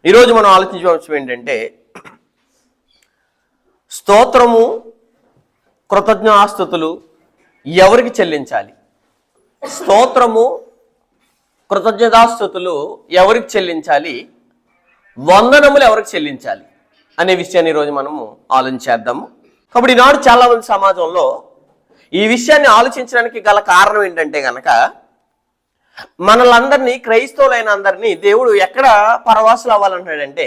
ఈరోజు మనం ఆలోచించే అంశం ఏంటంటే స్తోత్రము కృతజ్ఞతాస్తుతులు ఎవరికి చెల్లించాలి? స్తోత్రము కృతజ్ఞతాస్తుతులు ఎవరికి చెల్లించాలి? వందనములు ఎవరికి చెల్లించాలి అనే విషయాన్ని ఈరోజు మనము ఆలోచించేద్దాము. కాబట్టి ఈనాడు చాలామంది సమాజంలో ఈ విషయాన్ని ఆలోచించడానికి గల కారణం ఏంటంటే గనక మనలందరినీ, క్రైస్తవులైన అందరినీ దేవుడు ఎక్కడ పరవాసులు అవ్వాలంటున్నాడంటే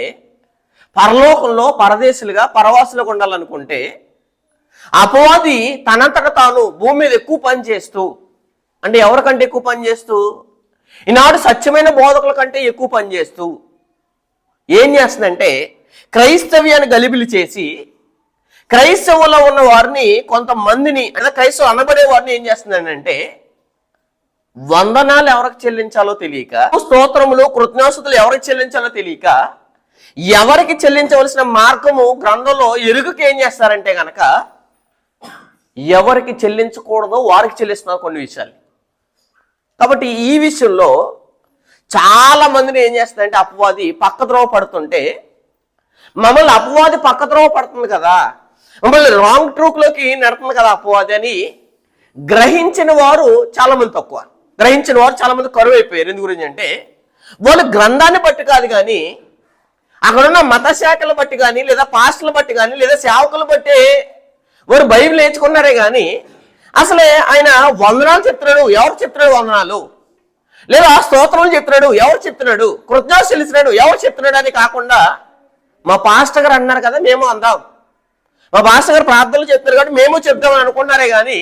పరలోకంలో పరదేశులుగా పరవాసులుగా ఉండాలనుకుంటే అపవాది తనంతట తాను భూమి మీద ఎక్కువ పని చేస్తూ, అంటే ఎవరికంటే ఎక్కువ పని చేస్తూ, ఈనాడు సత్యమైన బోధకుల కంటే ఎక్కువ పని చేస్తూ ఏం చేస్తుందంటే క్రైస్తవ్యాన్ని గలిబిలి చేసి క్రైస్తవులో ఉన్న వారిని, కొంతమందిని, అంటే క్రైస్తవులు అనబడే వారిని ఏం చేస్తుందంటే వందనాలు ఎవరికి చెల్లించాలో తెలియక, స్తోత్రములు కృతజ్ఞతాస్తుతులు ఎవరికి చెల్లించాలో తెలియక, ఎవరికి చెల్లించవలసిన మార్గము గ్రంథంలో ఎరుగకి ఏం చేస్తారంటే గనక ఎవరికి చెల్లించకూడదో వారికి చెల్లిస్తున్నారు కొన్ని విషయాలు. కాబట్టి ఈ విషయంలో చాలా మందిని ఏం చేస్తుందంటే అపవాది పక్కద్రోవ పడుతుంటే, మమ్మల్ని అపవాది పక్కద్రోవ పడుతుంది కదా, మమ్మల్ని రాంగ్ ట్రూక్లోకి నడుతుంది కదా అపవాది అని గ్రహించిన వారు చాలా మంది తక్కువ. గ్రహించిన వారు చాలా మంది కరువు అయిపోయారు. ఎందు గురించి అంటే వాళ్ళు గ్రంథాన్ని బట్టి కాదు కానీ, అక్కడున్న మత శాఖలు బట్టి కానీ, లేదా పాస్టర్లు బట్టి కానీ, లేదా సేవకులు బట్టి వారు బైబిల్ నేర్చుకున్నారే కానీ అసలే ఆయన వందనాలు చెప్తున్నాడు, ఎవరు చెప్తున్నాడు వందనాలు, లేదా స్తోత్రాలు చెప్తున్నాడు, ఎవరు చెప్తున్నాడు, కృతజ్ఞతలు చెల్లిస్తున్నాడు, ఎవరు చెప్తున్నాడు అని కాకుండా మా పాస్టర్ గారు అన్నారు కదా మేము అందాం, మా పాస్టర్ గారు ప్రార్థనలు చెప్తున్నారు కాబట్టి మేము చెప్తామని అనుకున్నారే కానీ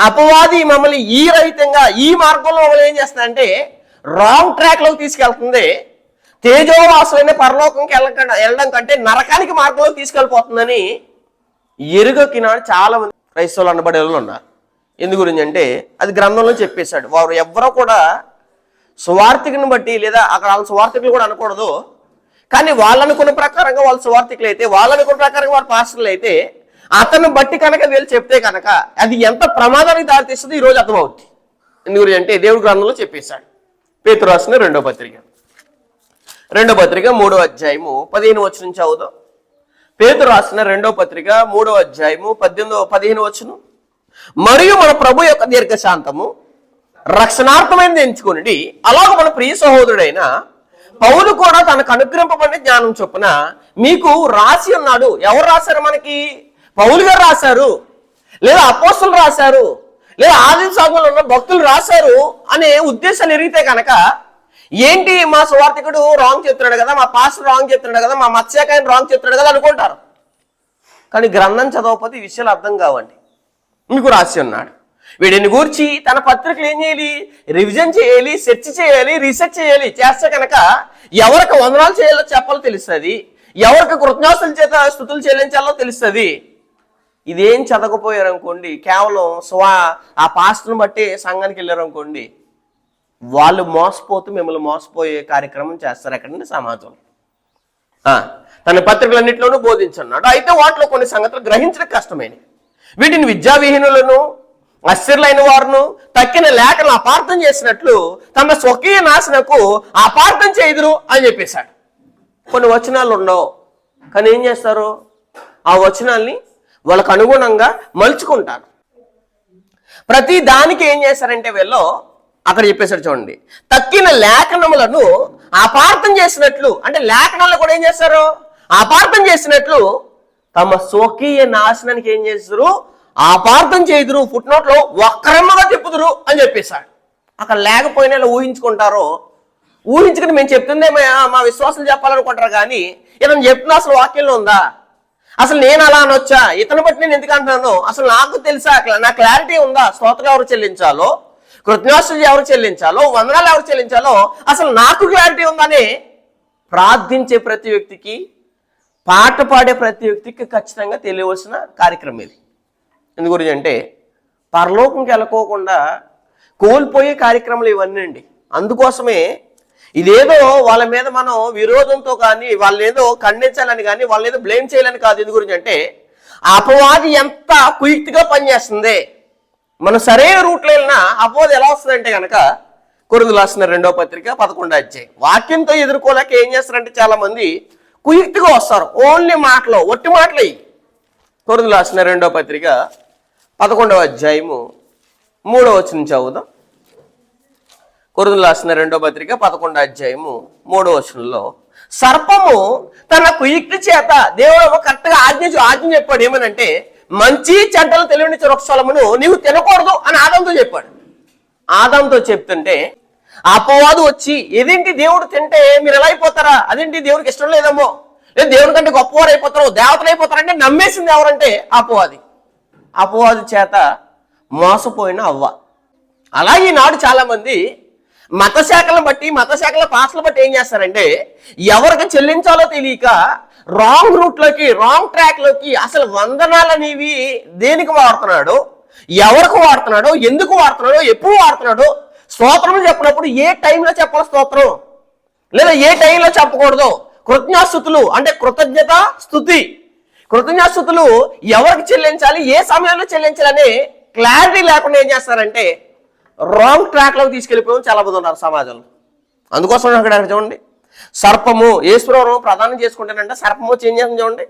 అపవాది మమ్మల్ని ఈ రహితంగా ఈ మార్గంలో మమ్మల్ని ఏం చేస్తుందంటే రాంగ్ ట్రాక్లోకి తీసుకెళ్తుంది. తేజోవాసులైన పరలోకంకి వెళ్ళడం కంటే నరకానికి మార్గంలోకి తీసుకెళ్ళిపోతుందని ఎరుగకి నాడు చాలా మంది క్రైస్తవులు అనబడే వాళ్ళు ఉన్నారు. ఎందు గురించి అంటే అది గ్రంథంలో చెప్పేశాడు. వారు ఎవరో కూడా సువార్థికుని బట్టి, లేదా అక్కడ వాళ్ళ సువార్థికులు కూడా అనకూడదు, కానీ వాళ్ళు అనుకున్న ప్రకారంగా వాళ్ళు సువార్థికులు అయితే, వాళ్ళు అనుకున్న ప్రకారంగా వారు పాస్టర్లు అయితే అతను బట్టి కనుక వీళ్ళు చెప్తే కనుక అది ఎంత ప్రమాదానికి దారితీస్తుందో ఈరోజు అర్థమవుతుంది. ఎందు గురించి అంటే దేవుడు గ్రంథంలో చెప్పేశాడు. పేతురు రాసిన రెండో పత్రిక 3వ అధ్యాయము 15వ వచనం చదువుదాం. పేతురు రాసిన రెండో పత్రిక 3వ అధ్యాయము 15వ వచనం. మరియు మన ప్రభు యొక్క దీర్ఘశాంతము రక్షణార్థమైనది ఎంచుకుని, అలాగ మన ప్రియ సహోదరుడైన పౌలు కూడా తనకు అనుగ్రహింపబడిన జ్ఞానం చొప్పున మీకు రాసి ఉన్నాడు. ఎవరు రాశారు? మనకి పౌలు గారు రాశారు, లేదా అపోస్తలులు రాశారు, లేదా ఆది సంఘంలో ఉన్న భక్తులు రాశారు అనే ఉద్దేశాలు ఎరిగితే కనుక ఏంటి మా సువార్థికుడు రాంగ్ చెప్తున్నాడు కదా, మా పాస్టర్ రాంగ్ చెప్తున్నాడు కదా, మా మత్స్యకాయని రాంగ్ చెప్తున్నాడు కదా అనుకుంటారు. కానీ గ్రంథం చదవకపోతే ఈ విషయాలు అర్థం కావండి. మీకు రాసి ఉన్నాడు. వీడిని గూర్చి తన పత్రికలు ఏం చేయాలి? రివిజన్ చేయాలి, సెర్చ్ చేయాలి, రీసెర్చ్ చేయాలి. చేస్తే కనుక ఎవరికి వందనాలు చేయాలో చెప్పాలో తెలుస్తుంది, ఎవరికి కృతజ్ఞతలు చేత స్తుతులు చెల్లించాలో తెలుస్తుంది. ఇదేం చదవకపోయారు అనుకోండి, కేవలం ఆ పాస్టర్ని బట్టి సంఘానికి వెళ్ళారు అనుకోండి, వాళ్ళు మోసపోతూ మిమ్మల్ని మోసపోయే కార్యక్రమం చేస్తారు ఎక్కడండి సమాజం. తన పత్రికలన్నింటిలోనూ బోధించున్నాడు. అయితే వాటిలో కొన్ని సంగతులు గ్రహించడం కష్టమైనవి. వీటిని విద్యావిహీనులను, అస్థిరులైన వారును తక్కిన లేఖలను అపార్థం చేసినట్లు తమ స్వకీయ నాశనకు అపార్థం చేయుదురు అని చెప్పేశాడు. కొన్ని వచనాలు ఉండవు, కానీ ఏం చేస్తారు? ఆ వచనాల్ని వాళ్ళకు అనుగుణంగా మలుచుకుంటారు. ప్రతి దానికి ఏం చేస్తారంటే వీళ్ళు అక్కడ చెప్పేశారు చూడండి, తక్కిన లేఖనములను అపార్థం చేసినట్లు, అంటే లేఖనాలను కూడా ఏం చేస్తారు? అపార్థం చేసినట్లు తమ స్వకీయ నాశనానికి ఏం చేస్తారు? అపార్థం చేయుదురు, ఫుట్నోట్లో వక్రముగా తిప్పుదురు అని చెప్పేశాడు. అక్కడ లేకపోయినా ఊహించుకుంటారో, ఊహించుకుని మేము చెప్తుందే మా విశ్వాసం చెప్పాలనుకుంటారు, కానీ ఇతను చెప్తున్నా అసలు వాక్యంలో ఉందా? అసలు నేను అలా అనొచ్చా? ఇతను బట్టి నేను ఎందుకు అంటున్నాను? అసలు నాకు తెలుసా? నా క్లారిటీ ఉందా? స్తోత్రం ఎవరు చెల్లించాలో, కృతజ్ఞతలు ఎవరు చెల్లించాలో, వందనాలు ఎవరు చెల్లించాలో అసలు నాకు క్లారిటీ ఉందని ప్రార్థించే ప్రతి వ్యక్తికి, పాట పాడే ప్రతి వ్యక్తికి ఖచ్చితంగా తెలియవలసిన కార్యక్రమం ఇది. ఎందు గురించి అంటే పరలోకంకి వెళ్ళకోకుండా కోల్పోయే కార్యక్రమాలు ఇవన్నీ అండి. అందుకోసమే ఇదేదో వాళ్ళ మీద మనం విరోధంతో కానీ, వాళ్ళని ఏదో ఖండించాలని కానీ, వాళ్ళని ఏదో బ్లేమ్ చేయాలని కాదు. ఎందు గురించి అంటే అపవాది ఎంత క్విక్గా పనిచేస్తుంది. మనం సరైన రూట్లో వెళ్ళినా అపవాది ఎలా వస్తుందంటే కనుక కొరింథీయులకు రాసిన 2వ పత్రిక 11వ అధ్యాయం. వాక్యంతో ఎదుర్కోలేక ఏం చేస్తారంటే చాలా మంది కుయుక్తిగా వస్తారు. ఓన్లీ మాటలు, ఒట్టి మాటలు. కొరింథీయులకు రాసిన 2వ పత్రిక 11వ అధ్యాయము 3వ వచనం చదువుదాం. కొరింథీయులకు రాసిన 2వ పత్రిక 11వ అధ్యాయము 3వ వచనంలో, సర్పము తన కుయుక్తి చేత దేవుడు కరెక్ట్గా ఆజ్ఞ చెప్పాడు. ఏమనంటే, మంచి చెడ్డలు తెలియని వృక్షఫలమును నీవు తినకూడదు అని ఆదాంతో చెప్పాడు. ఆదాంతో చెప్తుంటే అపవాదు వచ్చి, ఇదేంటి దేవుడు తింటే మీరు ఎలా అయిపోతారా, అదేంటి దేవుడికి ఇష్టం లేదేమో, లేదు దేవుడి కంటే గొప్పవారు అయిపోతారు, దేవతలు అయిపోతారంటే నమ్మేసింది ఎవరంటే అపవాది చేత మోసపోయిన అవ్వ. అలాగే ఈనాడు చాలా మంది మతశాఖలను బట్టి, మతశాఖల పాస్టర్లు బట్టి ఏం చేస్తారంటే, ఎవరికి చెల్లించాలో తెలియక రాంగ్ రూట్లోకి, రాంగ్ ట్రాక్లోకి, అసలు వందనాలు అనేవి దేనికి వాడుతున్నాడు, ఎవరికి వాడుతున్నాడు, ఎందుకు వాడుతున్నాడు, ఎప్పుడు వాడుతున్నాడు, స్తోత్రం చెప్పినప్పుడు ఏ టైంలో చెప్పాలి స్తోత్రం, లేదా ఏ టైంలో చెప్పకూడదు, కృతజ్ఞాస్తుతులు అంటే కృతజ్ఞాస్తుతులు ఎవరికి చెల్లించాలి, ఏ సమయంలో చెల్లించాలని క్లారిటీ లేకుండా ఏం చేస్తారంటే రాంగ్ ట్రాక్లోకి తీసుకెళ్ళిపోయాం చాలా మంది ఉన్నారు సమాజంలో. అందుకోసం అక్కడ చూడండి, సర్పము ఈశ్వరం ప్రదానం చేసుకుంటానంటే సర్పము చేంజ్ చేస్తుంది. చూడండి,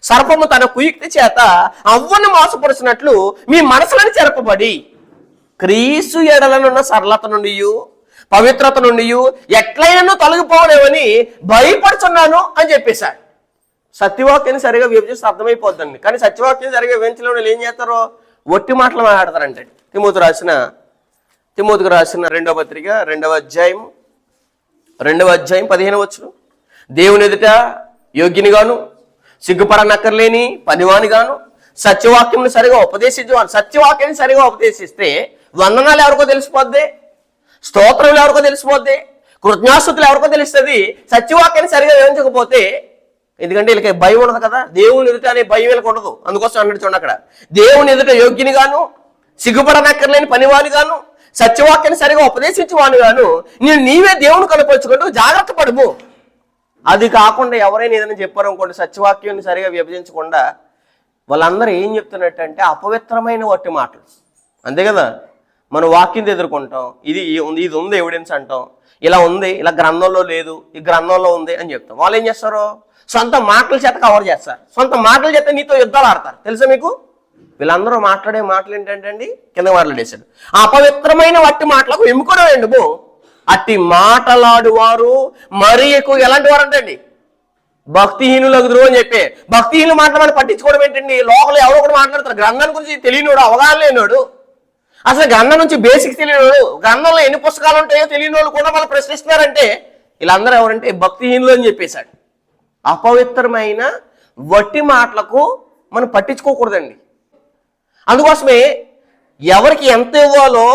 సర్పము తన కుయుక్తి చేత అవ్వను మోసపరుచినట్లు మీ మనసులను చెరపబడి క్రీస్తు ఎడలనున్న సరళత నుండి, పవిత్రత నుండి ఎట్లయినా తొలగిపోవలేమని భయపడుతున్నాను అని చెప్పేశాడు. సత్యవాక్యాన్ని సరిగా విభజిస్తే అర్థమైపోద్దండి. కానీ సత్యవాక్యం సరిగా విభజించడం ఏం చేస్తారో ఒట్టి మాటలు మాట్లాడతారంటే. తిమోతికి రాసిన 2వ పత్రిక 2వ అధ్యాయం 15వ వచనం, దేవుని ఎదుట యోగ్యునిగాను సిగ్గుపడనక్కర్లేని పనివానిగాను సత్యవాక్యం సరిగా ఉపదేశించేవాడు. సత్యవాక్యాన్ని సరిగా ఉపదేశిస్తే వందనాలు ఎవరికో తెలిసిపోద్ది, స్తోత్రాలు ఎవరికో తెలిసిపోద్ది, కృతజ్ఞాస్తుతులు ఎవరికో తెలుస్తుంది. సత్యవాక్యాన్ని సరిగా వివరించకపోతే, ఎందుకంటే వీళ్ళకి భయం ఉండదు కదా, దేవుని ఎదుట అనే భయం వీళ్ళకి ఉండదు. అందుకోసం అన్నట్టు చూడండి, అక్కడ దేవుని ఎదుట యోగ్యునిగాను సిగ్గుపడనక్కర్లేని పనివానిగాను సత్యవాక్యాన్ని సరిగా ఉపదేశించేవాను గాను నీవే దేవుని కనపరుచుకుంటూ జాగ్రత్త పడుము. అది కాకుండా ఎవరైనా ఏదైనా చెప్పారనుకోండి, సత్యవాక్యాన్ని సరిగా విభజించకుండా, వాళ్ళందరూ ఏం చెప్తున్నట్టంటే అపవిత్రమైన వట్టి మాటలు. అంతే కదా, మనం వాక్యం ఎదుర్కొంటాం, ఇది ఉంది ఎవిడెన్స్ అంటాం, ఇలా ఉంది, ఇలా గ్రంథంలో లేదు, ఈ గ్రంథంలో ఉంది అని చెప్తాం. వాళ్ళు ఏం చేస్తారు, సొంత మాటల చేత కవర్ చేస్తారు, సొంత మాటల చేత నీతో యుద్ధాలు ఆడతారు. తెలుసా మీకు? వీళ్ళందరూ మాట్లాడే మాటలు ఏంటంటే కింద మాట్లాడేశాడు, అపవిత్రమైన వట్టి మాటలకు ఎముకడం ఎందుకు, అట్టి మాటలాడువారు మరీ ఎక్కువ ఎలాంటి వారు అంటండి భక్తిహీనులు అగుదురు అని చెప్పి. భక్తిహీనులు మాట్లాడమని పట్టించుకోవడం ఏంటండి, లోకలు ఎవరో కూడా మాట్లాడతారు. గ్రంథాన్ని గురించి తెలియనోడు, అవగాహన లేనివాడు, అసలు గ్రంథం నుంచి బేసిక్ తెలియనోడు, గ్రంథంలో ఎన్ని పుస్తకాలు ఉంటాయో తెలియని వాళ్ళు కూడా మనం ప్రశ్నిస్తున్నారంటే వీళ్ళందరూ ఎవరంటే భక్తిహీనులు అని చెప్పేశాడు. అపవిత్రమైన వట్టి మాటలకు మనం పట్టించుకోకూడదండి. అందుకోసమే ఎవరికి ఎంత ఇవ్వాలో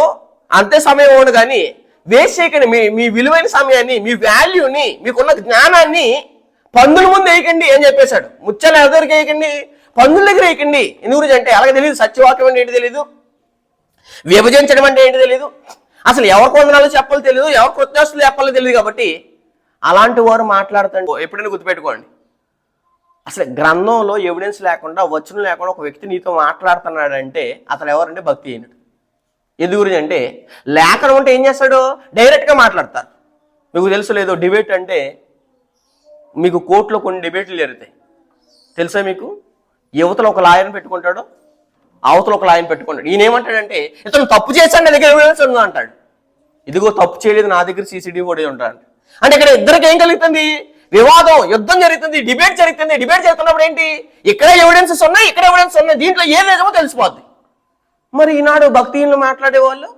అంతే సమయం ఇవ్వండి, కానీ వేస్ట్ చేయకండి. మీ విలువైన సమయాన్ని, మీ వాల్యూని, మీకున్న జ్ఞానాన్ని పందుల ముందు వేయకండి అని చెప్పేశాడు. ముచ్చలు ఎవరి దగ్గరికి వేయకండి, పందుల దగ్గర వేయకండి. ఎందు గురించి అంటే అలాగే తెలియదు, సత్యవాక్యం అంటే ఏంటి తెలియదు, విభజించడం అంటే ఏంటి తెలియదు, అసలు ఎవరికి వందనాలు చెప్పాలో తెలియదు, ఎవరు కృతజ్ఞతలు చెప్పాలో తెలియదు. కాబట్టి అలాంటి వారు మాట్లాడుతాడు. ఎప్పుడైనా గుర్తుపెట్టుకోండి, అసలు గ్రంథంలో ఎవిడెన్స్ లేకుండా, వచనం లేకుండా ఒక వ్యక్తి నీతో మాట్లాడుతున్నాడంటే అతను ఎవరంటే భక్తిహీనుడు. ఎందు గురించి అంటే లేఖనం అంటే ఏం చేస్తాడు, డైరెక్ట్గా మాట్లాడతారు. మీకు తెలుసు లేదో, డిబేట్ అంటే మీకు కోర్టులో కొన్ని డిబేట్లు జరుగుతాయి తెలుసా మీకు. యువతలో ఒక లాయర్ని పెట్టుకుంటాడు, అవతల ఒక లాయర్ని పెట్టుకుంటాడు. ఈయన ఏమంటాడంటే, ఇతను తప్పు చేశాడు, నా దగ్గర ఎవిడెన్స్ ఉందా అంటాడు. ఇదిగో తప్పు చేయలేదు, నా దగ్గర CCTV ఫుటేజ్ ఉంటాడు. అంటే ఇక్కడ ఇద్దరికి ఏం కలుగుతుంది, వివాదం, యుద్ధం జరుగుతుంది, డిబేట్ జరుగుతుంది. డిబేట్ జరుగుతున్నప్పుడు ఏంటి, ఇక్కడ ఎవిడెన్సెస్ ఉన్నాయి, ఇక్కడ ఎవిడెన్స్ ఉన్నాయి, దీంట్లో ఏ నిజమో తెలిసిపోద్ది. మరి ఈనాడు భక్తిహీనులు మాట్లాడే వాళ్ళు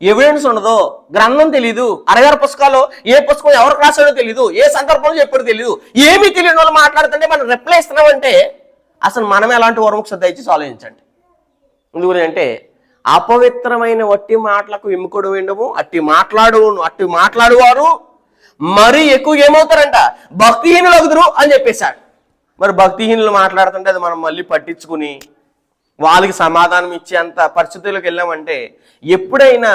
ఎవిడెన్స్ ఉండదు, గ్రంథం తెలీదు, అరగారు పుస్తకాలు ఏ పుస్తకం ఎవరికి రాశాడో తెలీదు, ఏ సందర్భంలో చెప్పాడో తెలీదు, ఏమీ తెలియని వాళ్ళు మాట్లాడుతుంటే మనం రిప్లై ఇస్తున్నామంటే అసలు మనం ఎలాంటి వరముక్ష దయచేసి ఆలోచించండి. ఎందుకంటే అపవిత్రమైన వట్టి మాటలకు ఎముకడు ఉండము, అట్టి మాట్లాడువారు మరీ ఎక్కువ ఏమవుతారంట, భక్తిహీనులు అగుదురు అని చెప్పేశాడు. మరి భక్తిహీనులు మాట్లాడుతుంటే అది మనం మళ్ళీ పట్టించుకుని వాళ్ళకి సమాధానం ఇచ్చేంత పరిస్థితులకు వెళ్ళామంటే, ఎప్పుడైనా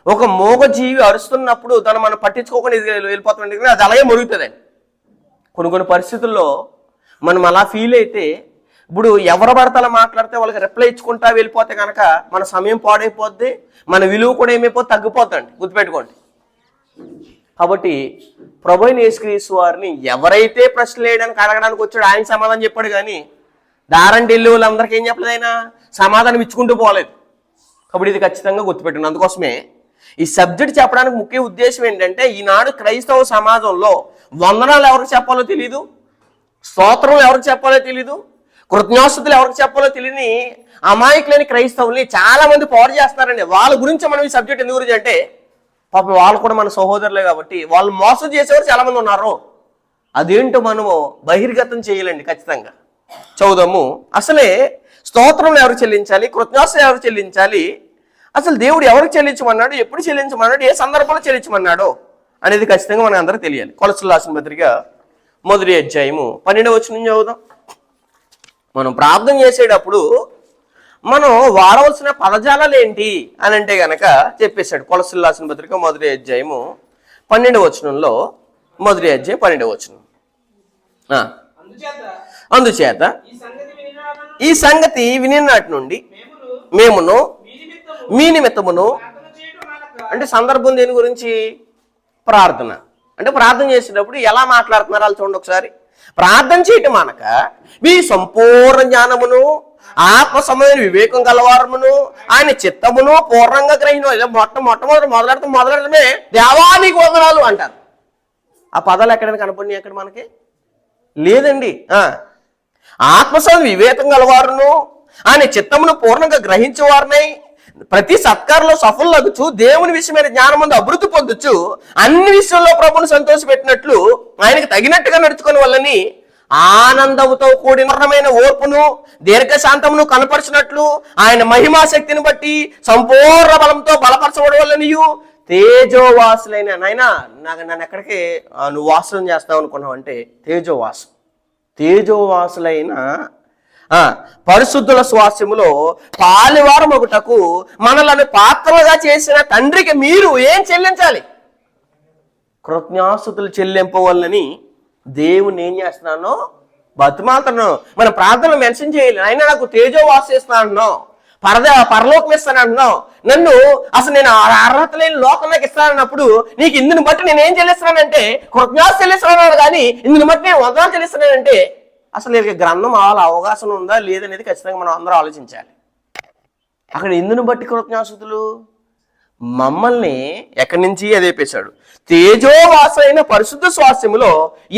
ఒక మూగజీవి అరుస్తున్నప్పుడు దాన్ని మనం పట్టించుకోకుండా వెళ్ళిపోతుంటే అది అలాగే మురుగుతుందండి. కొన్ని పరిస్థితుల్లో మనం అలా ఫీల్ అయితే ఇప్పుడు ఎవరు పడతలా మాట్లాడితే వాళ్ళకి రిప్లై ఇచ్చుకుంటా వెళ్ళిపోతే కనుక మన సమయం పాడైపోద్ది, మన విలువ కూడా ఏమైపోతే తగ్గిపోద్దండి, గుర్తుపెట్టుకోండి. కాబట్టి ప్రభువైన యేసుక్రీస్తు వారిని ఎవరైతే ప్రశ్నలు వేయడానికి అడగడానికి వచ్చాడు ఆయన సమాధానం చెప్పాడు, కానీ దారంటి వెళ్ళి వాళ్ళందరికీ ఏం చెప్పలేదు, ఆయన సమాధానం ఇచ్చుకుంటూ పోలేదు. కాబట్టి ఇది ఖచ్చితంగా గుర్తుపెట్టండి. అందుకోసమే ఈ సబ్జెక్ట్ చెప్పడానికి ముఖ్య ఉద్దేశం ఏంటంటే, ఈనాడు క్రైస్తవ సమాజంలో వందనాలు ఎవరికి చెప్పాలో తెలీదు, స్తోత్రం ఎవరికి చెప్పాలో తెలీదు, కృతజ్ఞాస్తుతులు ఎవరికి చెప్పాలో తెలియని అమాయకులైన క్రైస్తవుల్ని చాలా మంది పాడు చేస్తున్నారండి. వాళ్ళ గురించి మనం ఈ సబ్జెక్ట్ ఎందుకు గురించి అంటే, పాపం వాళ్ళు కూడా మన సహోదరులే కాబట్టి వాళ్ళు మోసం చేసేవారు చాలా మంది ఉన్నారు. అదేంటో మనము బహిర్గతం చేయాలండి ఖచ్చితంగా. చదువుదాము. అసలే స్తోత్రం ఎవరికి చెల్లించాలి, కృతజ్ఞాస్తులు ఎవరికి చెల్లించాలి, అసలు దేవుడు ఎవరికి చెల్లించమన్నాడు, ఎప్పుడు చెల్లించమన్నాడు, ఏ సందర్భంలో చెల్లించమన్నాడు అనేది ఖచ్చితంగా మనకు అందరూ తెలియాలి. కొలస్సీయులకు రాసిన పత్రిక 1వ అధ్యాయము 12వ వచనం చదువుదాం. మనం ప్రార్థన చేసేటప్పుడు మనం వాడవలసిన పదజాలాలు ఏంటి అని అంటే గనక చెప్పేశాడు. కొలస్సీయులకు రాసిన పత్రిక 1వ అధ్యాయము 12వ వచనంలో, 1వ అధ్యాయం 12వ వచనం. అందుచేత ఈ సంగతి వినినాటి నుండి మేమును మీ నిమిత్తమును, అంటే సందర్భం దేని గురించి, ప్రార్థన. అంటే ప్రార్థన చేసేటప్పుడు ఎలా మాట్లాడుతున్నారు వాళ్ళు చూడండి ఒకసారి. ప్రార్థన చేయటం అనక మీ సంపూర్ణ జ్ఞానమును ఆత్మ సమయమైన వివేకం గలవారమును ఆయన చిత్తమును పూర్ణంగా గ్రహించు. ఇలా మొట్టమొదలడమే దేవానికి వందనాలు అంటారు. ఆ పదాలు ఎక్కడైనా కనపడినాయి అక్కడ మనకి లేదండి. ఆత్మసమయం వివేకం గలవారును ఆయన చిత్తమును పూర్ణంగా గ్రహించేవారినై ప్రతి సత్కారంలో సఫలగుచు దేవుని విషయమైన జ్ఞానం ముందు అభివృద్ధి పొందొచ్చు, అన్ని విషయంలో ప్రభువును సంతోషపెట్టినట్లు ఆయనకు తగినట్టుగా నడుచుకునే వాళ్ళని ఆనందముతో కూడిన ఓర్పును దీర్ఘశాంతమును కనపరిచినట్లు ఆయన మహిమాశక్తిని బట్టి సంపూర్ణ బలంతో బలపరచబడి వాళ్ళనియు తేజోవాసులైన. నాయనా నన్ను ఎక్కడికి నువ్వు వాసం చేస్తావు అనుకున్నావు అంటే తేజోవాసులైన పరిశుద్ధుల స్వాస్యములో పాలివారం ఒకటకు మనలను పాత్రలుగా చేసిన తండ్రికి మీరు ఏం చెల్లించాలి, కృతజ్ఞాస్తుతులు చెల్లింపవాలని దేవుని ఏం చేస్తున్నానో బతిమాలుతున్నాను. మన ప్రార్థనలు మెన్షన్ చేయాలి. అయినా నాకు తేజోవాసు ఇస్తానన్నావు, పరలోకం ఇస్తానంటున్నావు, నన్ను అసలు నేను అర్హత లేని లోకం నాకు ఇస్తానన్నప్పుడు నీకు ఇందుని బట్టి నేను ఏం చెల్లిస్తున్నానంటే కృతజ్ఞాస్తులు చెల్లిస్తున్నాను, కానీ ఇందుని బట్టి నేను వందనాలు చెల్లిస్తున్నానంటే అసలు వీళ్ళకి గ్రంథం అవగాహన ఉందా లేదనేది ఖచ్చితంగా మనం అందరూ ఆలోచించాలి. అక్కడ ఇందుని బట్టి కృతజ్ఞాస్తుతులు మమ్మల్ని ఎక్కడి నుంచి అదేపేశాడు, తేజోవాసైన పరిశుద్ధ స్వాస్యములో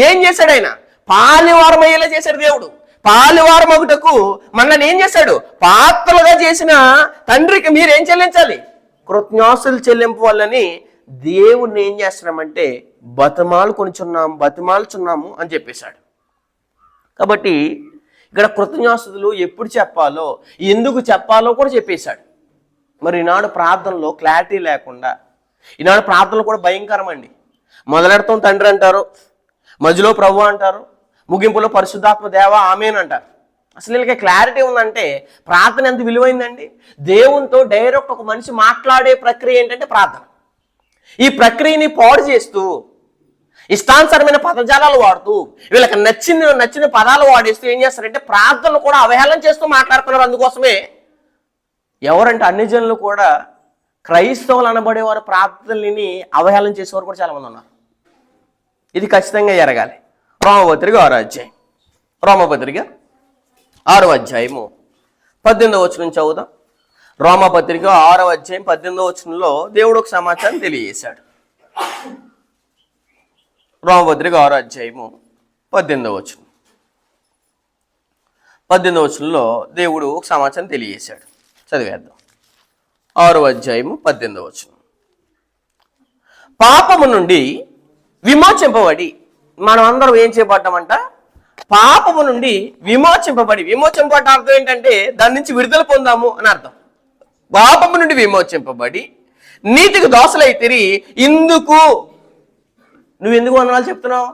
ఏం చేశాడు, ఆయన పాలివారం అయ్యేలా చేశాడు. దేవుడు పాలివారం ఒకటకు మనల్ని ఏం చేశాడు, పాత్రలుగా చేసిన తండ్రికి మీరేం చెల్లించాలి, కృతజ్ఞాస్తులు చెల్లింపు వల్లని దేవుణ్ణి ఏం చేస్తున్నామంటే బతిమాలుచున్నాము అని చెప్పేశాడు. కాబట్టి ఇక్కడ కృతజ్ఞాస్తుతులు ఎప్పుడు చెప్పాలో ఎందుకు చెప్పాలో కూడా చెప్పేశాడు. మరి ఈనాడు ప్రార్థనలో క్లారిటీ లేకుండా, ఈనాడు ప్రార్థనలు కూడా భయంకరం అండి. మొదలెడతాం తండ్రి అంటారు, మధ్యలో ప్రభు అంటారు, ముగింపులో పరిశుద్ధాత్మ దేవ ఆమేన్ అంటారు. అసలు వీళ్ళకి క్లారిటీ ఉందంటే ప్రార్థన ఎంత విలువైందండి. దేవునితో డైరెక్ట్ ఒక మనిషి మాట్లాడే ప్రక్రియ ఏంటంటే ప్రార్థన. ఈ ప్రక్రియని పాడు చేస్తూ ఇష్టానుసరమైన పదజాలాలు వాడుతూ వీళ్ళకి నచ్చిన పదాలు వాడేస్తూ ఏం చేస్తారంటే ప్రార్థనలు కూడా అవహేళన చేస్తూ మాట్లాడుతున్నారు. అందుకోసమే ఎవరంటే అన్ని జనులు కూడా క్రైస్తవులు అనబడేవారు ప్రార్థనలని అవహేళన చేసేవారు కూడా చాలా మంది ఉన్నారు. ఇది ఖచ్చితంగా జరగాలి. రోమపత్రిక 6వ అధ్యాయం, రోమపత్రిక 6వ అధ్యాయము 18వ వచనం చదువుదాం. రోమపత్రిక 6వ అధ్యాయం 18వ వచనంలో దేవుడు ఒక సమాచారం తెలియజేశాడు. రోమపత్రిక 6వ అధ్యాయము 18వ వచనం, 18వ వచనంలో దేవుడు ఒక సమాచారం తెలియజేశాడు. చదివేద్దాం. 6వ అధ్యాయము 18వ వచనం. పాపము నుండి విమోచింపబడి, మనం అందరం ఏం చేయబడ్డామంట, పాపము నుండి విమోచింపబడి అర్థం ఏంటంటే దాని నుంచి విడుదల పొందాము అని అర్థం. పాపము నుండి విమోచింపబడి నీతికి దోషలైతిరి. ఇందుకు నువ్వెందుకు వందనాలు చెప్తున్నావు,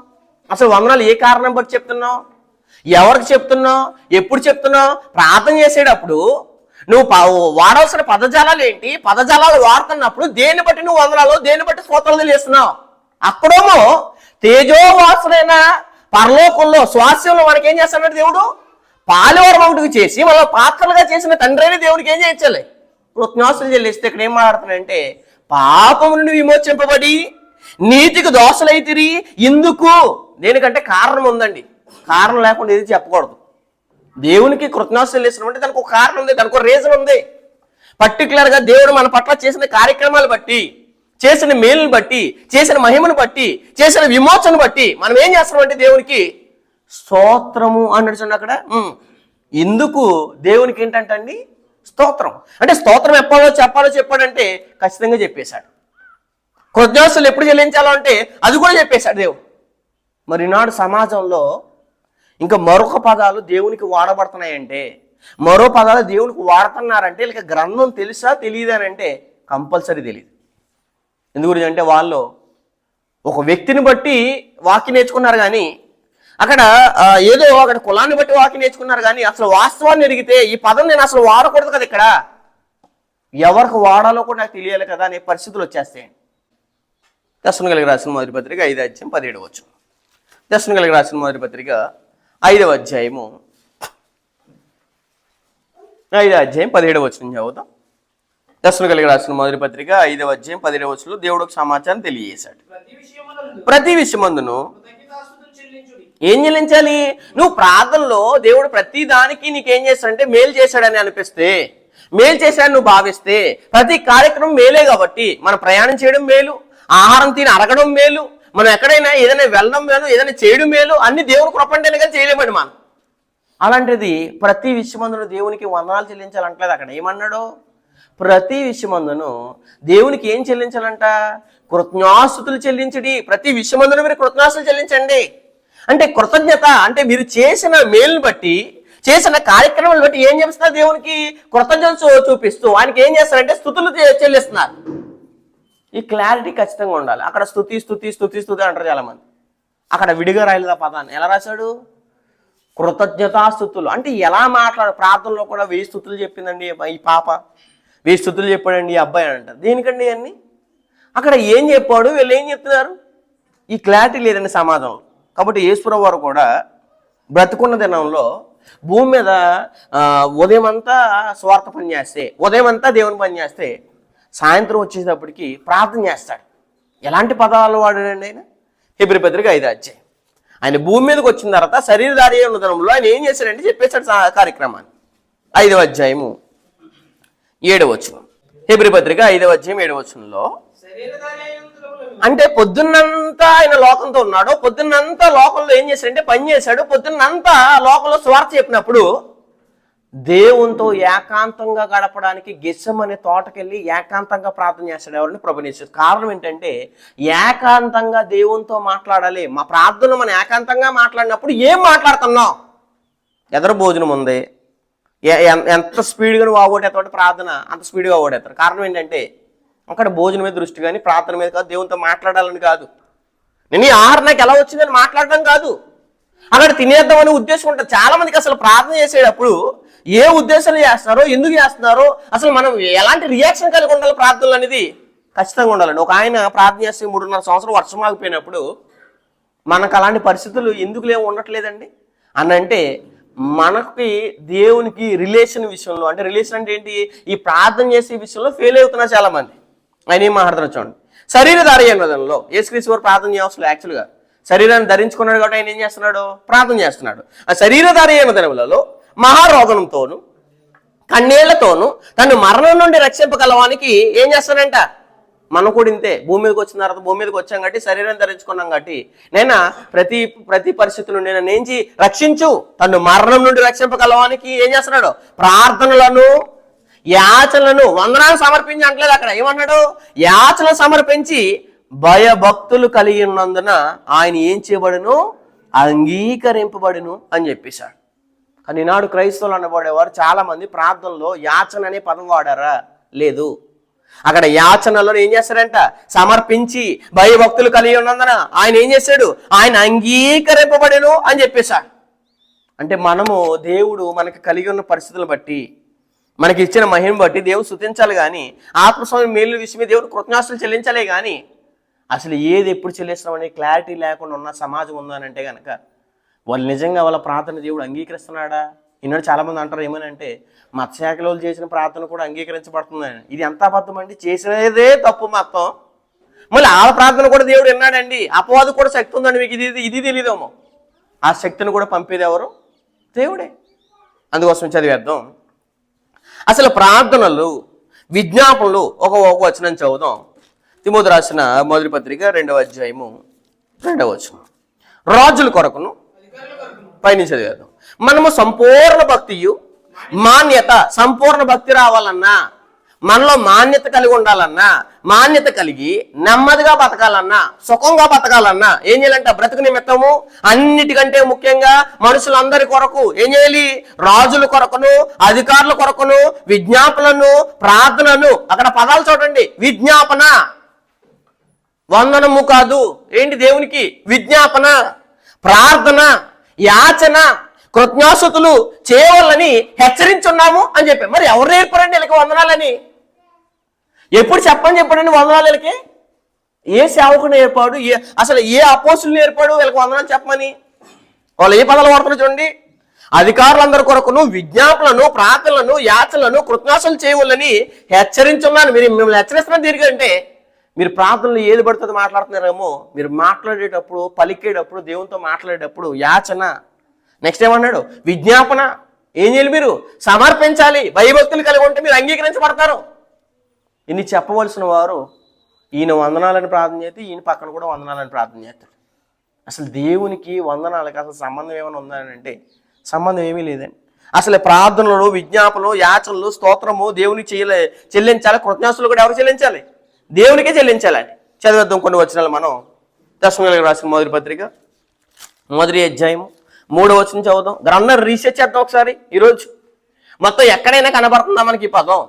అసలు వందనాలు ఏ కారణం బట్టి చెప్తున్నావు, ఎవరికి చెప్తున్నావు, ఎప్పుడు చెప్తున్నావు? ప్రార్థన చేసేటప్పుడు నువ్వు వాడాల్సిన పదజాలాలు ఏంటి, పదజాలాలు వాడుతున్నప్పుడు దేన్ని బట్టి నువ్వు వందనాలు, దేన్ని బట్టి స్తోత్రాలు తెలియస్తున్నావు. అక్కడేమో తేజోవాసులైన పరలోకంలో స్వాస్యంలో మనకేం చేస్తాడు దేవుడు, పాలువరమౌటుకు చేసి మళ్ళీ పాత్రలుగా చేసిన తండ్రి అయిన దేవునికి ఏం చేయించాలి? కృతజ్ఞాస్తులు చెల్లిస్తే ఇక్కడ ఏం మాట్లాడుతున్నాడంటే, పాపము నుండి విమోచింపబడి నీతికి దోషలైతిరి. ఇందుకు దేనికంటే కారణం ఉందండి. కారణం లేకుండా ఏది చెప్పకూడదు. దేవునికి కృతజ్ఞాస్తులు చెల్లిస్తున్నాం అంటే దానికి ఒక కారణం ఉంది, దానికి ఒక రీజన్ ఉంది. పర్టికులర్గా దేవుడు మన పట్ల చేసిన కార్యక్రమాలు బట్టి, చేసిన మేలుని బట్టి, చేసిన మహిమను బట్టి, చేసిన విమోచన బట్టి మనం ఏం చేస్తున్నామంటే దేవునికి స్తోత్రము అన్నట్టు అక్కడ. ఇందుకు దేవునికి ఏంటంటండి స్తోత్రం. అంటే స్తోత్రం చెప్పాలో చెప్పాడంటే ఖచ్చితంగా చెప్పేశాడు. కృతజ్ఞతలు ఎప్పుడు చెల్లించాలో అంటే అది కూడా చెప్పేశాడు దేవుడు. మరి ఈనాడు సమాజంలో ఇంకా మరొక పదాలు దేవునికి వాడబడుతున్నాయంటే, మరో పదాలు దేవునికి వాడుతున్నారంటే ఇక గ్రంథం తెలుసా తెలియదానంటే కంపల్సరీ తెలియదు. ఎందు గురించి అంటే వాళ్ళు ఒక వ్యక్తిని బట్టి వాక్యం నేర్చుకున్నారు కానీ అక్కడ ఏదో అక్కడ కులాన్ని బట్టి వాక్యం నేర్చుకున్నారు కానీ అసలు వాస్తవాన్ని ఎరిగితే ఈ పదం నేను అసలు వాడకూడదు కదా, ఇక్కడ ఎవరికి వాడాలో కూడా నాకు తెలియాలి కదా అనే పరిస్థితులు వచ్చేస్తాయి. తెస్సలోనికీయులకు రాసిన మొదటి పత్రిక 5:17. తెస్సలోనికీయులకు రాసిన మొదటి పత్రిక 5:17 చదువుతాం. తెస్సలోనికీయులకు రాసిన మొదటి పత్రిక 5:17 దేవుడు ఒక సమాచారం తెలియజేశాడు. ప్రతి విషయమందును ఏం చెల్లించాలి? నువ్వు ప్రార్థనలో దేవుడు ప్రతి దానికి నీకేం చేస్తాడంటే మేలు చేశాడని అనిపిస్తే, మేలు చేశాడని నువ్వు భావిస్తే, ప్రతి కార్యక్రమం మేలే కాబట్టి మనం ప్రయాణం చేయడం మేలు, ఆహారం తిని అరగడం మేలు, మనం ఎక్కడైనా ఏదైనా వెళ్ళడం మేలు, ఏదైనా చేయడం మేలు, అన్ని దేవుని కృపంటేనే కానీ చేయలేమండి మనం. అలాంటిది ప్రతి విషయమందును దేవునికి వందనాలు చెల్లించాలంటలేదు. అక్కడ ఏమన్నాడు? ప్రతి విషయమందును దేవునికి ఏం చెల్లించాలంట? కృతజ్ఞాస్తుతులు చెల్లించడి. ప్రతి విషయమందును మీరు కృతజ్ఞాస్తులు చెల్లించండి. అంటే కృతజ్ఞత అంటే మీరు చేసిన మేలుని బట్టి, చేసిన కార్యక్రమాలను బట్టి ఏం చేస్తున్నారు? దేవునికి కృతజ్ఞత చూపిస్తూ ఆయనకి ఏం చేస్తారంటే స్తుతులు చెల్లిస్తున్నారు. ఈ క్లారిటీ ఖచ్చితంగా ఉండాలి. అక్కడ స్తుతి స్తుతి స్తుతి స్తుతి అంటారు చాలా మంది. అక్కడ విడిగా రాయలేదు పదాన్ని. ఎలా రాశాడు? కృతజ్ఞతాస్తుతులు. అంటే ఎలా ప్రార్థనలో కూడా 1000 స్తుతులు చెప్పిందండి ఈ పాప, 1000 స్తుతులు చెప్పాడండి ఈ అబ్బాయి అని అంటారు. దేనికండి అన్ని? అక్కడ ఏం చెప్పాడు, వీళ్ళు ఏం చెప్తున్నారు? ఈ క్లారిటీ లేదండి సమాజంలో. కాబట్టి యేసుప్రభు వారు కూడా బ్రతుకున్న దినంలో భూమి మీద ఉదయం అంతా స్వార్థ పని చేస్తే, ఉదయం అంతా దేవుని పని చేస్తే, సాయంత్రం వచ్చేటప్పటికి ప్రార్థన చేస్తాడు. ఎలాంటి పదాలు వాడాడండి ఆయన? హెబ్రీ పత్రిక 5 ఆయన భూమి మీదకి వచ్చిన తర్వాత శరీరధారి ఉన్న దినంలో ఆయన ఏం చేశాడంటే చెప్పేశాడు కార్యక్రమాన్ని. 5:7 హెబ్రీ పత్రిక 5:7 అంటే పొద్దున్నంతా ఆయన లోకంతో ఉన్నాడు, పొద్దున్నంతా లోకంలో ఏం చేశాడంటే పని చేశాడు, పొద్దున్నంతా లోకంలో స్వార్థ చెప్పినప్పుడు దేవునితో ఏకాంతంగా గడపడానికి గెస్సెమనే తోటకెళ్ళి ఏకాంతంగా ప్రార్థన చేస్తాడు. ఎవరిని? ప్రభువుని యేసు. కారణం ఏంటంటే ఏకాంతంగా దేవునితో మాట్లాడాలి. మా ప్రార్థనలో మనం ఏకాంతంగా మాట్లాడినప్పుడు ఏం మాట్లాడుతున్నాం? ఎదరు భోజనం ఉంది, ఎంత స్పీడ్గా నువ్వు అవగొట్టేస్తాడు ప్రార్థన అంత స్పీడ్గా అవగొట్టేస్తారు. కారణం ఏంటంటే అక్కడ భోజనం మీద దృష్టి కానీ ప్రార్థన మీద కాదు, దేవునితో మాట్లాడాలని కాదు. నేను ఈ ఆహారం నాకు ఎలా వచ్చిందని మాట్లాడడం కాదు, అక్కడ తినేద్దామనే ఉద్దేశం ఉంటుంది. చాలా మందికి అసలు ప్రార్థన చేసేటప్పుడు ఏ ఉద్దేశాలు చేస్తున్నారో, ఎందుకు చేస్తున్నారో, అసలు మనం ఎలాంటి రియాక్షన్ కలిగి ఉండాలి ప్రార్థనలు అనేది ఖచ్చితంగా ఉండాలండి. ఒక ఆయన ప్రార్థన చేస్తే 3.5 సంవత్సరం వర్షం ఆగిపోయినప్పుడు మనకు అలాంటి పరిస్థితులు ఎందుకు ఉండట్లేదండి అని అంటే, మనకి దేవునికి రిలేషన్ విషయంలో, అంటే రిలేషన్ అంటే ఏంటి? ఈ ప్రార్థన చేసే విషయంలో ఫెయిల్ అవుతున్నారు చాలా మంది. ఆయన ఏం మాట్లాడుతున్నారు చూడండి. శరీరధారి అన్నదంలో యేసుక్రీస్తు వారు ప్రార్థన చేయవలసిన యాక్చువల్గా శరీరాన్ని ధరించుకున్నాడు కాబట్టి ఆయన ఏం చేస్తున్నాడు? ప్రార్థన చేస్తున్నాడు. ఆ శరీరధారి అన్నదనములలో మహారోగంతోను కన్నీళ్లతోనూ తను మరణం నుండి రక్షింపగలవానికి ఏం చేస్తాడంట? మనం కూడా ఇంతే. భూమి మీదకి వచ్చిన తర్వాత భూమి మీదకి వచ్చాం కాబట్టి శరీరం ధరించుకున్నాం కాబట్టి నైనా ప్రతి పరిస్థితులు నేను నుంచి రక్షించు, తను మరణం నుండి రక్షింపగలవానికి ఏం చేస్తున్నాడు? ప్రార్థనలను యాచనలను వందనాలు సమర్పించి అంటలేదు. అక్కడ ఏమన్నాడు? యాచనలు సమర్పించి భయభక్తులు కలిగి ఉన్నందున ఆయన ఏం చేయబడును? అంగీకరింపబడును అని చెప్పేశాడు. కానీ ఈనాడు క్రైస్తవులు అనబడేవారు చాలా మంది ప్రార్థనలో యాచన అనే పదం వాడారా? లేదు. అక్కడ యాచనలో ఏం చేస్తారంట? సమర్పించి భయభక్తులు కలిగి ఉన్నందున ఆయన ఏం చేశాడు? ఆయన అంగీకరింపబడును అని చెప్పేశాడు. అంటే మనము దేవుడు మనకి కలిగి ఉన్న పరిస్థితులను బట్టి, మనకి ఇచ్చిన మహిమ బట్టి దేవుడు స్తుతించాలి కానీ, ఆత్మస్వామి మేలు విషయమే దేవుడు కృతజ్ఞాస్తులు చెల్లించాలే కానీ, అసలు ఏది ఎప్పుడు చెల్లిస్తున్నామని క్లారిటీ లేకుండా ఉన్న సమాజం ఉందనంటే కనుక వాళ్ళు నిజంగా వాళ్ళ ప్రార్థన దేవుడు అంగీకరిస్తున్నాడా? ఈనాడు చాలామంది అంటారు ఏమనంటే మత్స్యశాఖలో చేసిన ప్రార్థన కూడా అంగీకరించబడుతుందని. ఇది ఎంత అబద్ధం అండి, చేసేదే తప్పు మొత్తం, మళ్ళీ ఆ ప్రార్థన కూడా దేవుడు విన్నాడండి. అపవాదు కూడా శక్తి ఉందండి, మీకు ఇది తెలియదేమో. ఆ శక్తిని కూడా పంపేది ఎవరు? దేవుడే. అందుకోసం చదివేద్దాం. అసలు ప్రార్థనలు, విజ్ఞాపనలు ఒక వచనం చదువుదాం. తిమోతి రాసిన మొదటి పత్రిక 2వ అధ్యాయము 2వ వచనం. రాజుల కొరకును, పైన చదివేద్దాం. మనము సంపూర్ణ భక్తియు మాన్యత, సంపూర్ణ భక్తి రావాలన్నా, మనలో మాన్యత కలిగి ఉండాలన్నా, మాన్యత కలిగి నెమ్మదిగా బతకాలన్నా, సుఖంగా బతకాలన్నా ఏం చేయాలంటే బ్రతుకు నిమిత్తము అన్నిటికంటే ముఖ్యంగా మనుషులందరి కొరకు ఏం చేయాలి? రాజుల కొరకును, అధికారుల కొరకును విజ్ఞాపనలను, ప్రార్థనను. అక్కడ పదాలు చూడండి, విజ్ఞాపన, వందనము కాదు. ఏంటి దేవునికి? విజ్ఞాపన, ప్రార్థన, యాచన, కృతజ్ఞాస్తుతులు చేయవాలని హెచ్చరించున్నాము అని చెప్పి. మరి ఎవరు నేర్పారండి వీళ్ళకి వందనాలని? ఎప్పుడు చెప్పండి వందనాలు వీళ్ళకి? ఏ సేవకుడు నేర్పాడు? అసలు ఏ అపోస్తులు నేర్పాడు వీళ్ళకి వందనాలు చెప్పమని? వాళ్ళు ఏ పదాలు వాడుతున్నారు చూడండి. అధికారులందరి కొరకును విజ్ఞాపనలను, ప్రార్థనలను, యాచనలను, కృతజ్ఞాస్తులు చేయవాలని హెచ్చరించున్నాను. మిమ్మల్ని హెచ్చరిస్తున్నాను దీనికంటే మీరు ప్రార్థనలు ఏది పడుతుంది మాట్లాడుతున్నారేమో. మీరు మాట్లాడేటప్పుడు, పలికేటప్పుడు, దేవునితో మాట్లాడేటప్పుడు యాచన, నెక్స్ట్ ఏమన్నాడు? విజ్ఞాపన. ఏం చేయాలి? మీరు సమర్పించాలి. భయభక్తులు కలిగి ఉంటే మీరు అంగీకరించబడతారు. ఇన్ని చెప్పవలసిన వారు ఈయన వందనాలని ప్రార్థన చేస్తే ఈయన పక్కన కూడా వందనాలని ప్రార్థన చేస్తాడు. అసలు దేవునికి వందనాలకి అసలు సంబంధం ఏమైనా ఉందని అంటే సంబంధం ఏమీ లేదండి. అసలు ప్రార్థనలు, విజ్ఞాపనలు, యాచనలు, స్తోత్రము దేవునికి చెల్లించాలి. కృతజ్ఞతలు కూడా ఎవరు చెల్లించాలి? దేవునికే చెల్లించాలండి. చదివేద్దాం కొన్ని వచనాలు మనం. దశమేలకు రాసిన మొదటి పత్రిక 1వ అధ్యాయము 3వ వచనం చదువుదాం. గ్రంథం రీసెర్చ్ చేద్దాం ఒకసారి. ఈరోజు మొత్తం ఎక్కడైనా కనబడుతుందా మనకి ఈ పదం?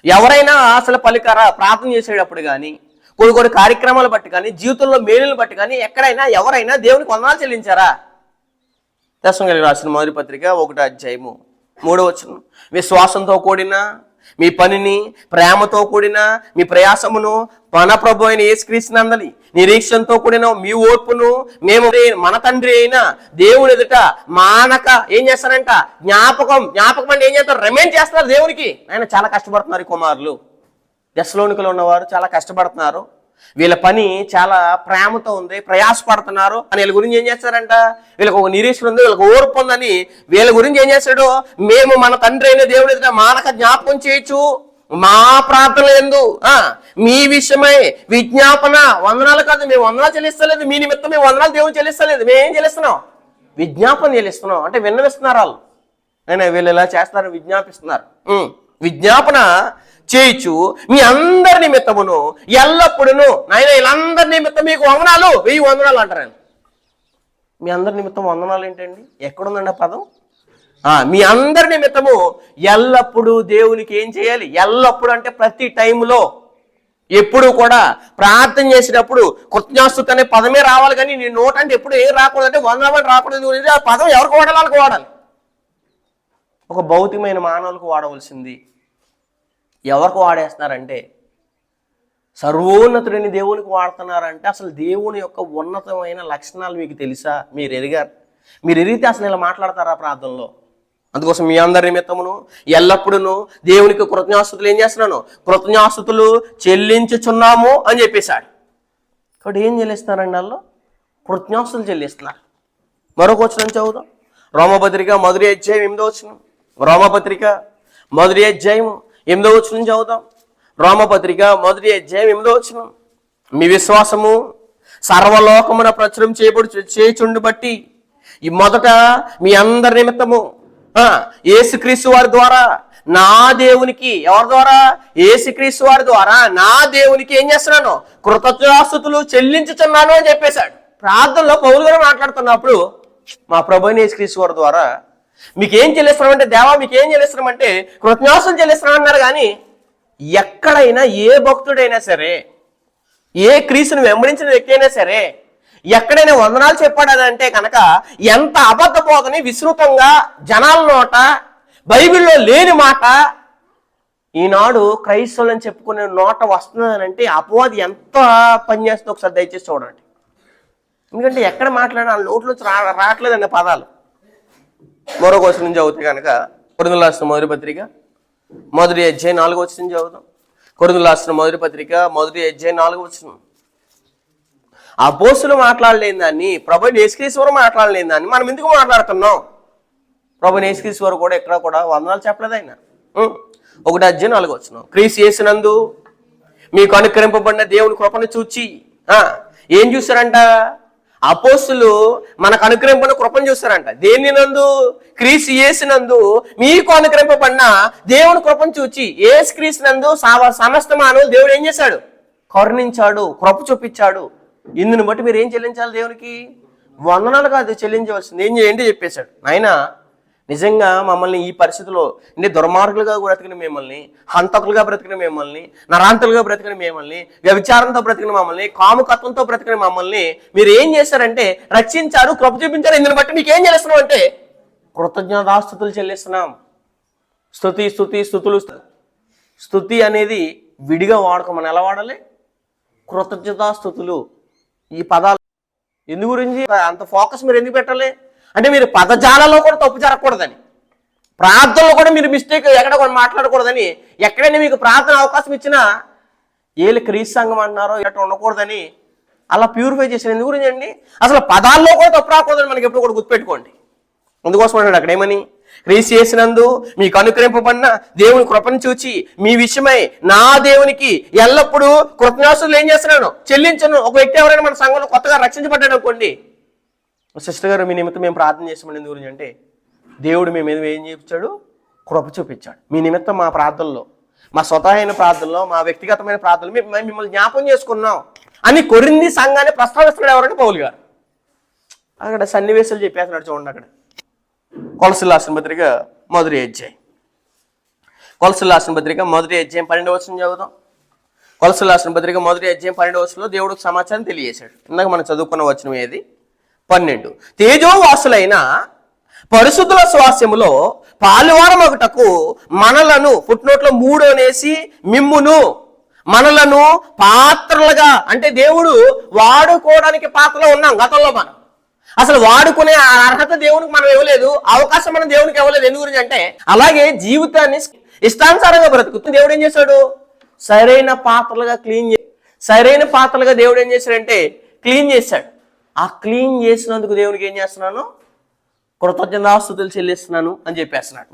ఎవరైనా అసలు పలికారా? ప్రార్థన చేసేటప్పుడు కానీ, కొన్ని కార్యక్రమాలు బట్టి కానీ, జీవితంలో మేలును బట్టి కానీ ఎక్కడైనా ఎవరైనా దేవునికి వందనాలు చెల్లించారా? దశమేలకు రాసిన మొదటి పత్రిక 1వ అధ్యాయము 3వ వచనం. విశ్వాసంతో కూడిన మీ పనిని, ప్రేమతో కూడిన మీ ప్రయాసమును, మన ప్రభు అయిన యేసుక్రీస్తునందలి నిరీక్షణతో కూడిన మీ ఓర్పును మేము మన తండ్రి అయిన దేవుని ఎదుట మానక ఏం చేస్తారంట? జ్ఞాపకం అంటే ఏం చేస్తారు? రిమైండ్ చేస్తున్నారు దేవునికి. ఆయన చాలా కష్టపడుతున్నారు ఈ కుమారులు. దశలోనికలో ఉన్నవారు చాలా కష్టపడుతున్నారు. వీళ్ళ పని చాలా ప్రేమతో ఉంది, ప్రయాసపడుతున్నారు అని వీళ్ళ గురించి ఏం చేస్తారంట? వీళ్ళకి ఒక నిరీక్షణ ఉంది, వీళ్ళకి ఓర్పు ఉందని వీళ్ళ గురించి ఏం చేస్తాడు? మేము మన తండ్రి అయిన దేవుడి ఎదుట మానక జ్ఞాపకం చేయొచ్చు మా ప్రార్థనలు ఎందు మీ విషయమై విజ్ఞాపన. వందనాలు కాదు, మేము వందనాలు చెల్లిస్తలేదు, మీ నిమిత్తం మేము వందనాలు దేవుని చెల్లిస్తలేదు. మేమేం చెల్లిస్తున్నాం? విజ్ఞాపన చెల్లిస్తున్నాం. అంటే విన్నవిస్తున్నారు వాళ్ళు. అయినా వీళ్ళు ఇలా చేస్తారు, విజ్ఞాపిస్తున్నారు. విజ్ఞాపన చేయొచ్చు మీ అందరి నిమిత్తమును ఎల్లప్పుడూ. నాయన వీళ్ళందరి నిమిత్తం మీకు వందనాలు, 1000 వందనాలు అంటారు. మీ అందరి నిమిత్తం వందనాలు ఏంటండి? ఎక్కడుందండి ఆ పదం? మీ అందరి నిమిత్తము ఎల్లప్పుడూ దేవునికి ఏం చేయాలి? ఎల్లప్పుడు అంటే ప్రతి టైంలో, ఎప్పుడు కూడా ప్రార్థన చేసేటప్పుడు కృతజ్ఞాస్తుతి అనే పదమే రావాలి. కానీ నీ నోట్ అంటే ఎప్పుడు ఏం రాకూడదు అంటే వందనాలు రాకూడదు. ఆ పదం ఎవరికి వాడాలి? వాళ్ళకి వాడాలి. ఒక భౌతికమైన మానవులకు వాడవలసింది ఎవరికి వాడేస్తున్నారంటే సర్వోన్నతుడిని దేవునికి వాడుతున్నారంటే అసలు దేవుని యొక్క ఉన్నతమైన లక్షణాలు మీకు తెలుసా? మీరు ఎరిగారు? మీరు ఎరిగితే అసలు ఇలా మాట్లాడతారా ప్రార్థనలో? అందుకోసం మీ అందరి నిమిత్తమును ఎల్లప్పుడూ దేవునికి కృతజ్ఞాస్తుతులు ఏం చేస్తున్నాను? కృతజ్ఞాస్తుతులు చెల్లించుచున్నాము అని చెప్పేశాడు. కాబట్టి ఏం చెల్లిస్తున్నారండి? వాళ్ళు కృతజ్ఞాస్తుతులు చెల్లిస్తున్నారు. మరొక వచనం చదువుదాం. రోమపత్రిక 1వ అధ్యాయం 8వ వచనం. రోమపత్రిక 1వ అధ్యాయం 8వ వచనం చదువుదాం. రోమపత్రిక 1వ అధ్యాయం 8వ వచనం. మీ విశ్వాసము సర్వలోకమున ప్రచురం చేయుచుండు బట్టి ఈ మొదట మీ అందరి నిమిత్తము యేసుక్రీస్తు వారి ద్వారా నా దేవునికి, ఎవరి ద్వారా? యేసుక్రీస్తు వారి ద్వారా నా దేవునికి ఏం చేస్తున్నాను? కృతజ్ఞతాస్తుతులు చెల్లించుచున్నాను అని చెప్పేశాడు. ప్రార్థనలో పౌలు గారు మాట్లాడుతున్నప్పుడు మా ప్రభువైన యేసుక్రీస్తు వారి ద్వారా మీకేం చెల్లిస్తున్నామంటే, దేవా మీకేం చెల్లిస్తున్నామంటే కృతజ్ఞతాస్తుతులు చెల్లిస్తున్నామన్నారు. కానీ ఎక్కడైనా ఏ భక్తుడైనా సరే, ఏ క్రీస్తుని వెంబడించిన వ్యక్తి అయినా సరే ఎక్కడైనా వందనాలు చెప్పాడనంటే కనుక ఎంత అబద్ధ బోధని విస్తృతంగా జనాల నోట, బైబిల్లో లేని మాట ఈనాడు క్రైస్తవులని చెప్పుకునే నోట వస్తుందనంటే అపవాది ఎంత పనిచేస్తుందో ఒకసారి దయచేసి చూడండి. ఎందుకంటే ఎక్కడ మాట్లాడినా నోట్లోంచి రావట్లేదన్న పదాలు. మరొక వచనం చదివితే కనుక కొరింథీయులకు రాసిన మొదటి పత్రిక మొదటి అధ్యాయం 4వ వచనం చదువుతాం. కొరింథీయులకు రాసిన మొదటి పత్రిక మొదటి అధ్యాయం 4వ వచనం. అపోస్తులు మాట్లాడలేని దాన్ని, ప్రభువైన యేసుక్రీస్తు మాట్లాడలేని దాన్ని మనం ఎందుకు మాట్లాడుతున్నాం? ప్రభువైన యేసుక్రీస్తు కూడా ఎక్కడ కూడా వందనాలు చెప్పలేదు ఆయన. 1 అధ్యాయం 4వ వచనం. క్రీస్తు యేసునందు మీకు అనుకరింపబడిన దేవుని కృపను చూచి ఏం చూస్తారంట? అపోస్తులు మనకు అనుకరింపబడిన కృపను చూస్తారంట. దేని నందు? క్రీస్తు యేసునందు మీకు అనుకరింపబడిన దేవుని కృపను చూచి, యేసు క్రీస్తు నందు సమస్త మానవులు దేవుడు ఏం చేశాడు? కరుణించాడు, కృప చూపించాడు. ఇందుని బట్టి మీరు ఏం చెల్లించాలి? దేవునికి వందనాలు కాదు చెల్లించవలసింది. ఏంటి చెప్పేశాడు నాయన, నిజంగా మమ్మల్ని ఈ పరిస్థితిలో అంటే దుర్మార్గులుగా బ్రతికిన మిమ్మల్ని, హంతకులుగా బ్రతికిన మిమ్మల్ని, నరాంతులుగా బ్రతికిన మిమ్మల్ని, వ్యభిచారంతో బ్రతికిన మమ్మల్ని, కాముకత్వంతో బ్రతికిన మమ్మల్ని మీరు ఏం చేశారంటే రక్షించారు, కృప చూపించారు. ఇందుని బట్టి మీకు ఏం చెల్లిస్తున్నాం అంటే కృతజ్ఞతాస్తుతులు చెల్లిస్తున్నాం. స్తుతులు. స్తుతి అనేది విడిగా వాడుకోమని ఎలా వాడాలి? కృతజ్ఞతాస్తుతులు. ఈ పదాలు ఎందు గురించి అంత ఫోకస్ మీరు ఎందుకు పెట్టాలి అంటే మీరు పదజాలలో కూడా తప్పు జరగకూడదని, ప్రార్థనలో కూడా మీరు మిస్టేక్ ఎక్కడ కూడా మాట్లాడకూడదని, ఎక్కడైనా మీకు ప్రార్థన అవకాశం ఇచ్చినా ఏళ్ళు క్రీస్తు సంఘం అంటున్నారో ఎట్లా ఉండకూడదని అలా ప్యూరిఫై చేసిన ఎందుకు గురించి అండి? అసలు పదాల్లో కూడా తప్పు రాకూడదని మనకి ఎప్పుడు కూడా గుర్తుపెట్టుకోండి. అందుకోసం అన్నాడు అక్కడ ఏమని? క్రీస్తు యేసునందు మీకు అనుకరింపబడిన దేవుని కృపను చూచి మీ విషయమై నా దేవునికి ఎల్లప్పుడూ కృతజ్ఞతాస్తుతులు ఏం చేస్తున్నాను? చెల్లించను. ఒక వ్యక్తి ఎవరైనా మన సంఘంలో కొత్తగా రక్షించబడ్డాడు అనుకోండి, సిస్టర్ గారు మీ నిమిత్తం మేము ప్రార్థన చేసామని ఎందుకు గురించి అంటే దేవుడు మీ మీద ఏం చూపించాడు? కృప చూపించాడు. మీ నిమిత్తం మా ప్రార్థనలో, మా స్వతహైన ప్రార్థనలో, మా వ్యక్తిగతమైన ప్రార్థనలో మిమ్మల్ని జ్ఞాపకం చేసుకున్నాం అని కొరింథీ సంఘాన్ని ప్రస్తావిస్తున్నాడు ఎవరంటే పౌలు గారు. అక్కడ సన్నివేశాలు చెప్పేస్తున్నాడు చూడండి. అక్కడ కొలస్సీయులకు రాసిన పత్రిక మొదటి అధ్యాయం, కొలస్సీయులకు రాసిన పత్రిక మొదటి అధ్యాయం 12వ వచనం చదువుతాం. కొలస్సీయులకు రాసిన పత్రిక మొదటి అధ్యాయం 12వ వచనంలో దేవుడికి సమాచారం తెలియజేశాడు. ఇందాక మనం చదువుకున్న వచనం ఏది? 12. తేజోవాసులైన పరిశుద్ధుల స్వాస్యములో పాలువారమగుటకు మనలను, ఫుట్నోట్లో 3 అనేసి, మిమ్మును మనలను పాత్రలుగా, అంటే దేవుడు వాడుకోవడానికి పాత్రలో ఉన్నాం. గతంలో మనం అసలు వాడుకునే అర్హత దేవునికి మనం ఇవ్వలేదు, అవకాశం మనం దేవునికి ఇవ్వలేదు. ఎందు గురించి అంటే అలాగే జీవితాన్ని ఇష్టానుసారంగా బ్రతుకుతూ దేవుడు ఏం చేశాడు? సరైన పాత్రలుగా సరైన పాత్రలుగా దేవుడు ఏం చేశాడంటే క్లీన్ చేశాడు. ఆ క్లీన్ చేసినందుకు దేవునికి ఏం చేస్తున్నాను? కృతజ్ఞతాస్తుతులు చెల్లిస్తున్నాను అని చెప్పేస్తున్నాడు.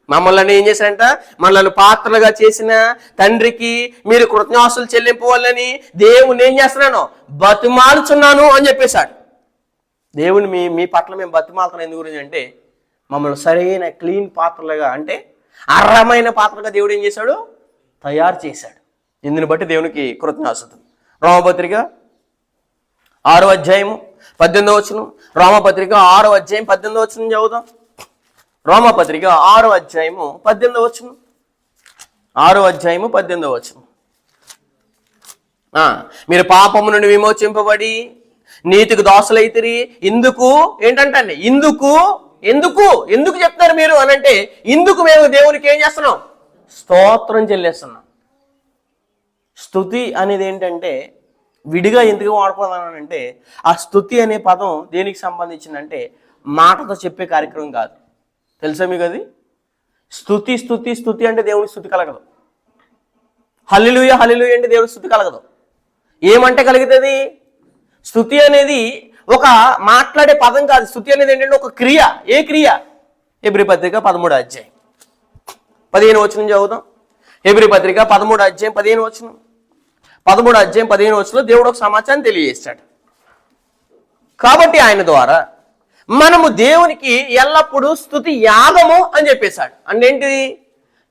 మమ్మల్ని ఏం చేశారంట? మనల్ని పాత్రలుగా చేసిన తండ్రికి మీరు కృతజ్ఞతాస్తుతులు చెల్లింపవాలని దేవుని ఏం చేస్తున్నాను? బతిమాలుచున్నాను అని చెప్పేశాడు. దేవుని మీ పట్ల మేము బతిమాలుతున్నాం ఎందుకు గురించి అంటే మమ్మల్ని సరైన క్లీన్ పాత్రలుగా, అంటే అర్హమైన పాత్రలుగా దేవుడు ఏం చేశాడు? తయారు చేశాడు. ఇందుని బట్టి దేవునికి కృతజ్ఞతాస్తుతులు. రోమపత్రిక 6వ అధ్యాయము 18వ వచనం. రోమపత్రిక 6వ అధ్యాయం 18వ వచనం చదువుదాం. రోమపత్రిక 6వ అధ్యాయము 18వ వచనం. 6వ అధ్యాయము 18వ వచనం. మీరు పాపము నుండి విమోచింపబడి నీతికి దోషలైతిరి. ఇందుకు ఏంటంటే ఎందుకు చెప్తారు మీరు అని అంటే ఇందుకు మేము దేవునికి ఏం చేస్తున్నాం? స్తోత్రం చెల్లిస్తున్నాం. స్తుతి అనేది ఏంటంటే విడిగా ఎందుకు వాడుకోవాలనంటే ఆ స్తుతి అనే పదం దేనికి సంబంధించిందంటే మాటతో చెప్పే కార్యక్రమం కాదు. తెలుసా మీకు అది? స్తుతి అంటే దేవునికి స్తుతి కలగదు. హల్లెలూయా అంటే దేవునికి స్తుతి కలగదు. ఏమంటే కలుగుతుంది? స్తుతి అనేది ఒక మాట్లాడే పదం కాదు. స్తుతి అనేది ఏంటంటే ఒక క్రియ. ఏ క్రియ? హెబ్రీ పత్రిక 13వ అధ్యాయం 15వ వచనం చదువుదాం. హెబ్రీ పత్రిక 13వ అధ్యాయం 15వ వచనం. 13వ అధ్యాయం 15వ వచనంలో దేవుడు ఒక సమాచారం తెలియజేస్తాడు. కాబట్టి ఆయన ద్వారా మనము దేవునికి ఎల్లప్పుడూ స్తుతి యాగము అని చెప్పేశాడు. అంటే ఏంటిది?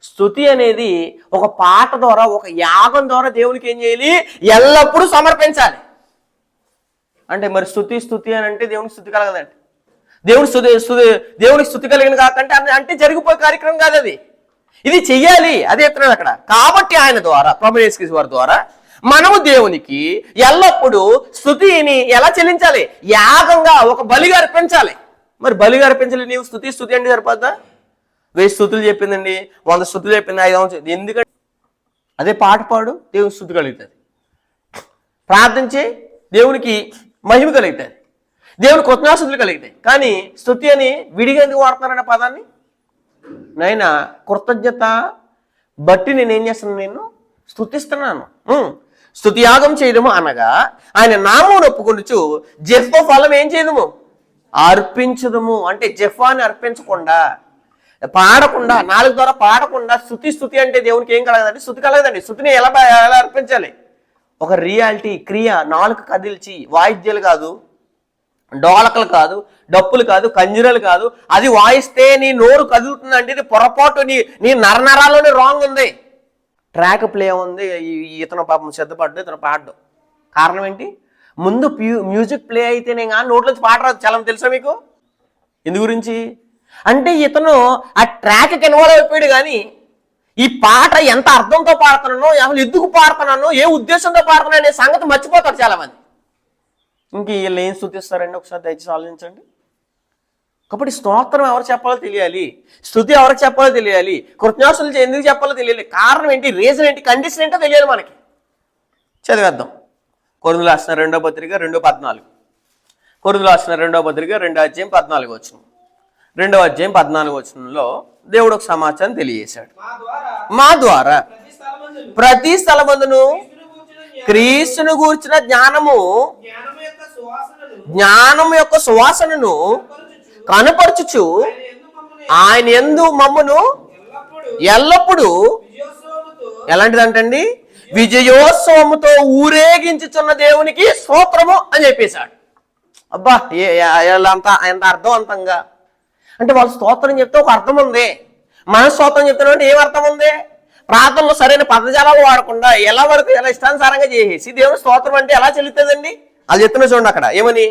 స్తుతి అనేది ఒక పాట ద్వారా, ఒక యాగం ద్వారా దేవునికి ఏం చేయాలి? ఎల్లప్పుడూ సమర్పించాలి. అంటే మరి స్తుతి అని అంటే దేవునికి స్తుతి కలగదండి. దేవునికి స్తుతి కలిగిన కాకంటే అంటే జరిగిపోయే కార్యక్రమం కాదు అది. ఇది చెయ్యాలి. అదే చెప్తున్నాడు అక్కడ. కాబట్టి ఆయన ద్వారా, ప్రభువు యేసు క్రీస్తు వారి ద్వారా మనము దేవునికి ఎల్లప్పుడూ స్తుతిని ఎలా చెల్లించాలి? యాగంగా, ఒక బలిగా అర్పించాలి. మరి బలిగా అర్పించాలి. నీవు స్తుతి అంటే సరిపోద్దా? 1000 స్తుతులు చెప్పిందండి, 100 స్తుతులు చెప్పింది, 500. ఎందుకంటే అదే పాట పాడు, దేవునికి స్తుతి కలుగుతుంది. ప్రార్థించే దేవునికి మహిమ కలుగుతుంది. దేవుని కృతజ్ఞాస్తుతులు కలిగితే. కానీ స్తుతి అని విడిగా ఎందుకు వాడుతున్నారన్న పదాన్ని? నైనా కృతజ్ఞత బట్టి నేనేం చేస్తున్నాను, నేను స్తుతిస్తున్నాను. స్తుతియాగం చేయడము అనగా ఆయన నామమును ఒప్పుకొనుచు జెఫ ఫలం ఏం చేయదము, అర్పించదము. అంటే జెఫాని అర్పించకుండా, పాడకుండా, నాలుగు ద్వారా పాడకుండా స్తుతి అంటే దేవునికి ఏం కలగదండి? స్తుతి కలగదండి. స్తుతిని ఎలా అర్పించాలి? ఒక రియాలిటీ క్రియ, నాలుగు కదిల్చి, వాయిద్యాలు కాదు, డోలకలు కాదు, డప్పులు కాదు, కంజరలు కాదు. అది వాయిస్తే నీ నోరు కదులుతుందంటే ఇది పొరపాటు, నీ నరనరాల్లోనే రాంగ్ ఉంది. ట్రాక్ ప్లే ఉంది, ఇతను పాపం సిద్ధపడ్డు, ఇతను పాడ్డు. కారణం ఏంటి? ముందు మ్యూజిక్ ప్లే అయితే నేను కానీ నోట్లోంచి పాట రాదు. చాలా తెలుసా మీకు? ఇందు గురించి అంటే ఇతను ఆ ట్రాక్కి ఇన్వాల్వ్ అయిపోయాడు. కానీ ఈ పాట ఎంత అర్థంతో పాడుతున్నానో, అసలు ఎందుకు పాడుతున్నానో, ఏ ఉద్దేశంతో పాడుతున్నా అనే సంగతి మర్చిపోతారు చాలా మంది. ఇంక వీళ్ళు ఏం స్తుతిస్తారండి? ఒకసారి దయచేసి ఆలోచించండి. కాబట్టి స్తోత్రం ఎవరు చెప్పాలో తెలియాలి, స్తుతి ఎవరికి చెప్పాలో తెలియాలి, కృతజ్ఞాస్తులు ఎందుకు చెప్పాలో తెలియాలి. కారణం ఏంటి, రీజన్ ఏంటి, కండిషన్ ఏంటో తెలియాలి మనకి. చదివేద్దాం. కొరింథీయులకు రాసిన 2వ పత్రిక 2:14. కొరింథీయులకు రాసిన 2వ పత్రిక 2వ అధ్యాయం 14 వచనం. 2వ అధ్యాయం 14 వచనంలో దేవుడు ఒక సమాచారం తెలియజేశాడు. మా ద్వారా ప్రతి స్థలమందును క్రీస్తును గూర్చిన జ్ఞానం యొక్క సువాసనను కనపరచుచు ఆయన యందు మమ్మును ఎల్లప్పుడూ ఎలాంటిదంటండి? విజయోత్సవముతో ఊరేగించుచున్న దేవునికి స్తోత్రము అని చెప్పేశాడు. అబ్బా, ఎంత అర్థవంతంగా! అంటే వాళ్ళు స్తోత్రం చెప్తే ఒక అర్థం ఉంది. మన స్తోత్రం చెప్తున్నా ఏం అర్థం ఉంది? ప్రార్థనలో సరైన పదజాలాలు వాడకుండా ఎలా ఇష్టానుసారంగా చేసేసి దేవుని స్తోత్రం అంటే ఎలా చెల్లుతుందండి? అది చెప్తున్నా చూడండి అక్కడ ఏమని,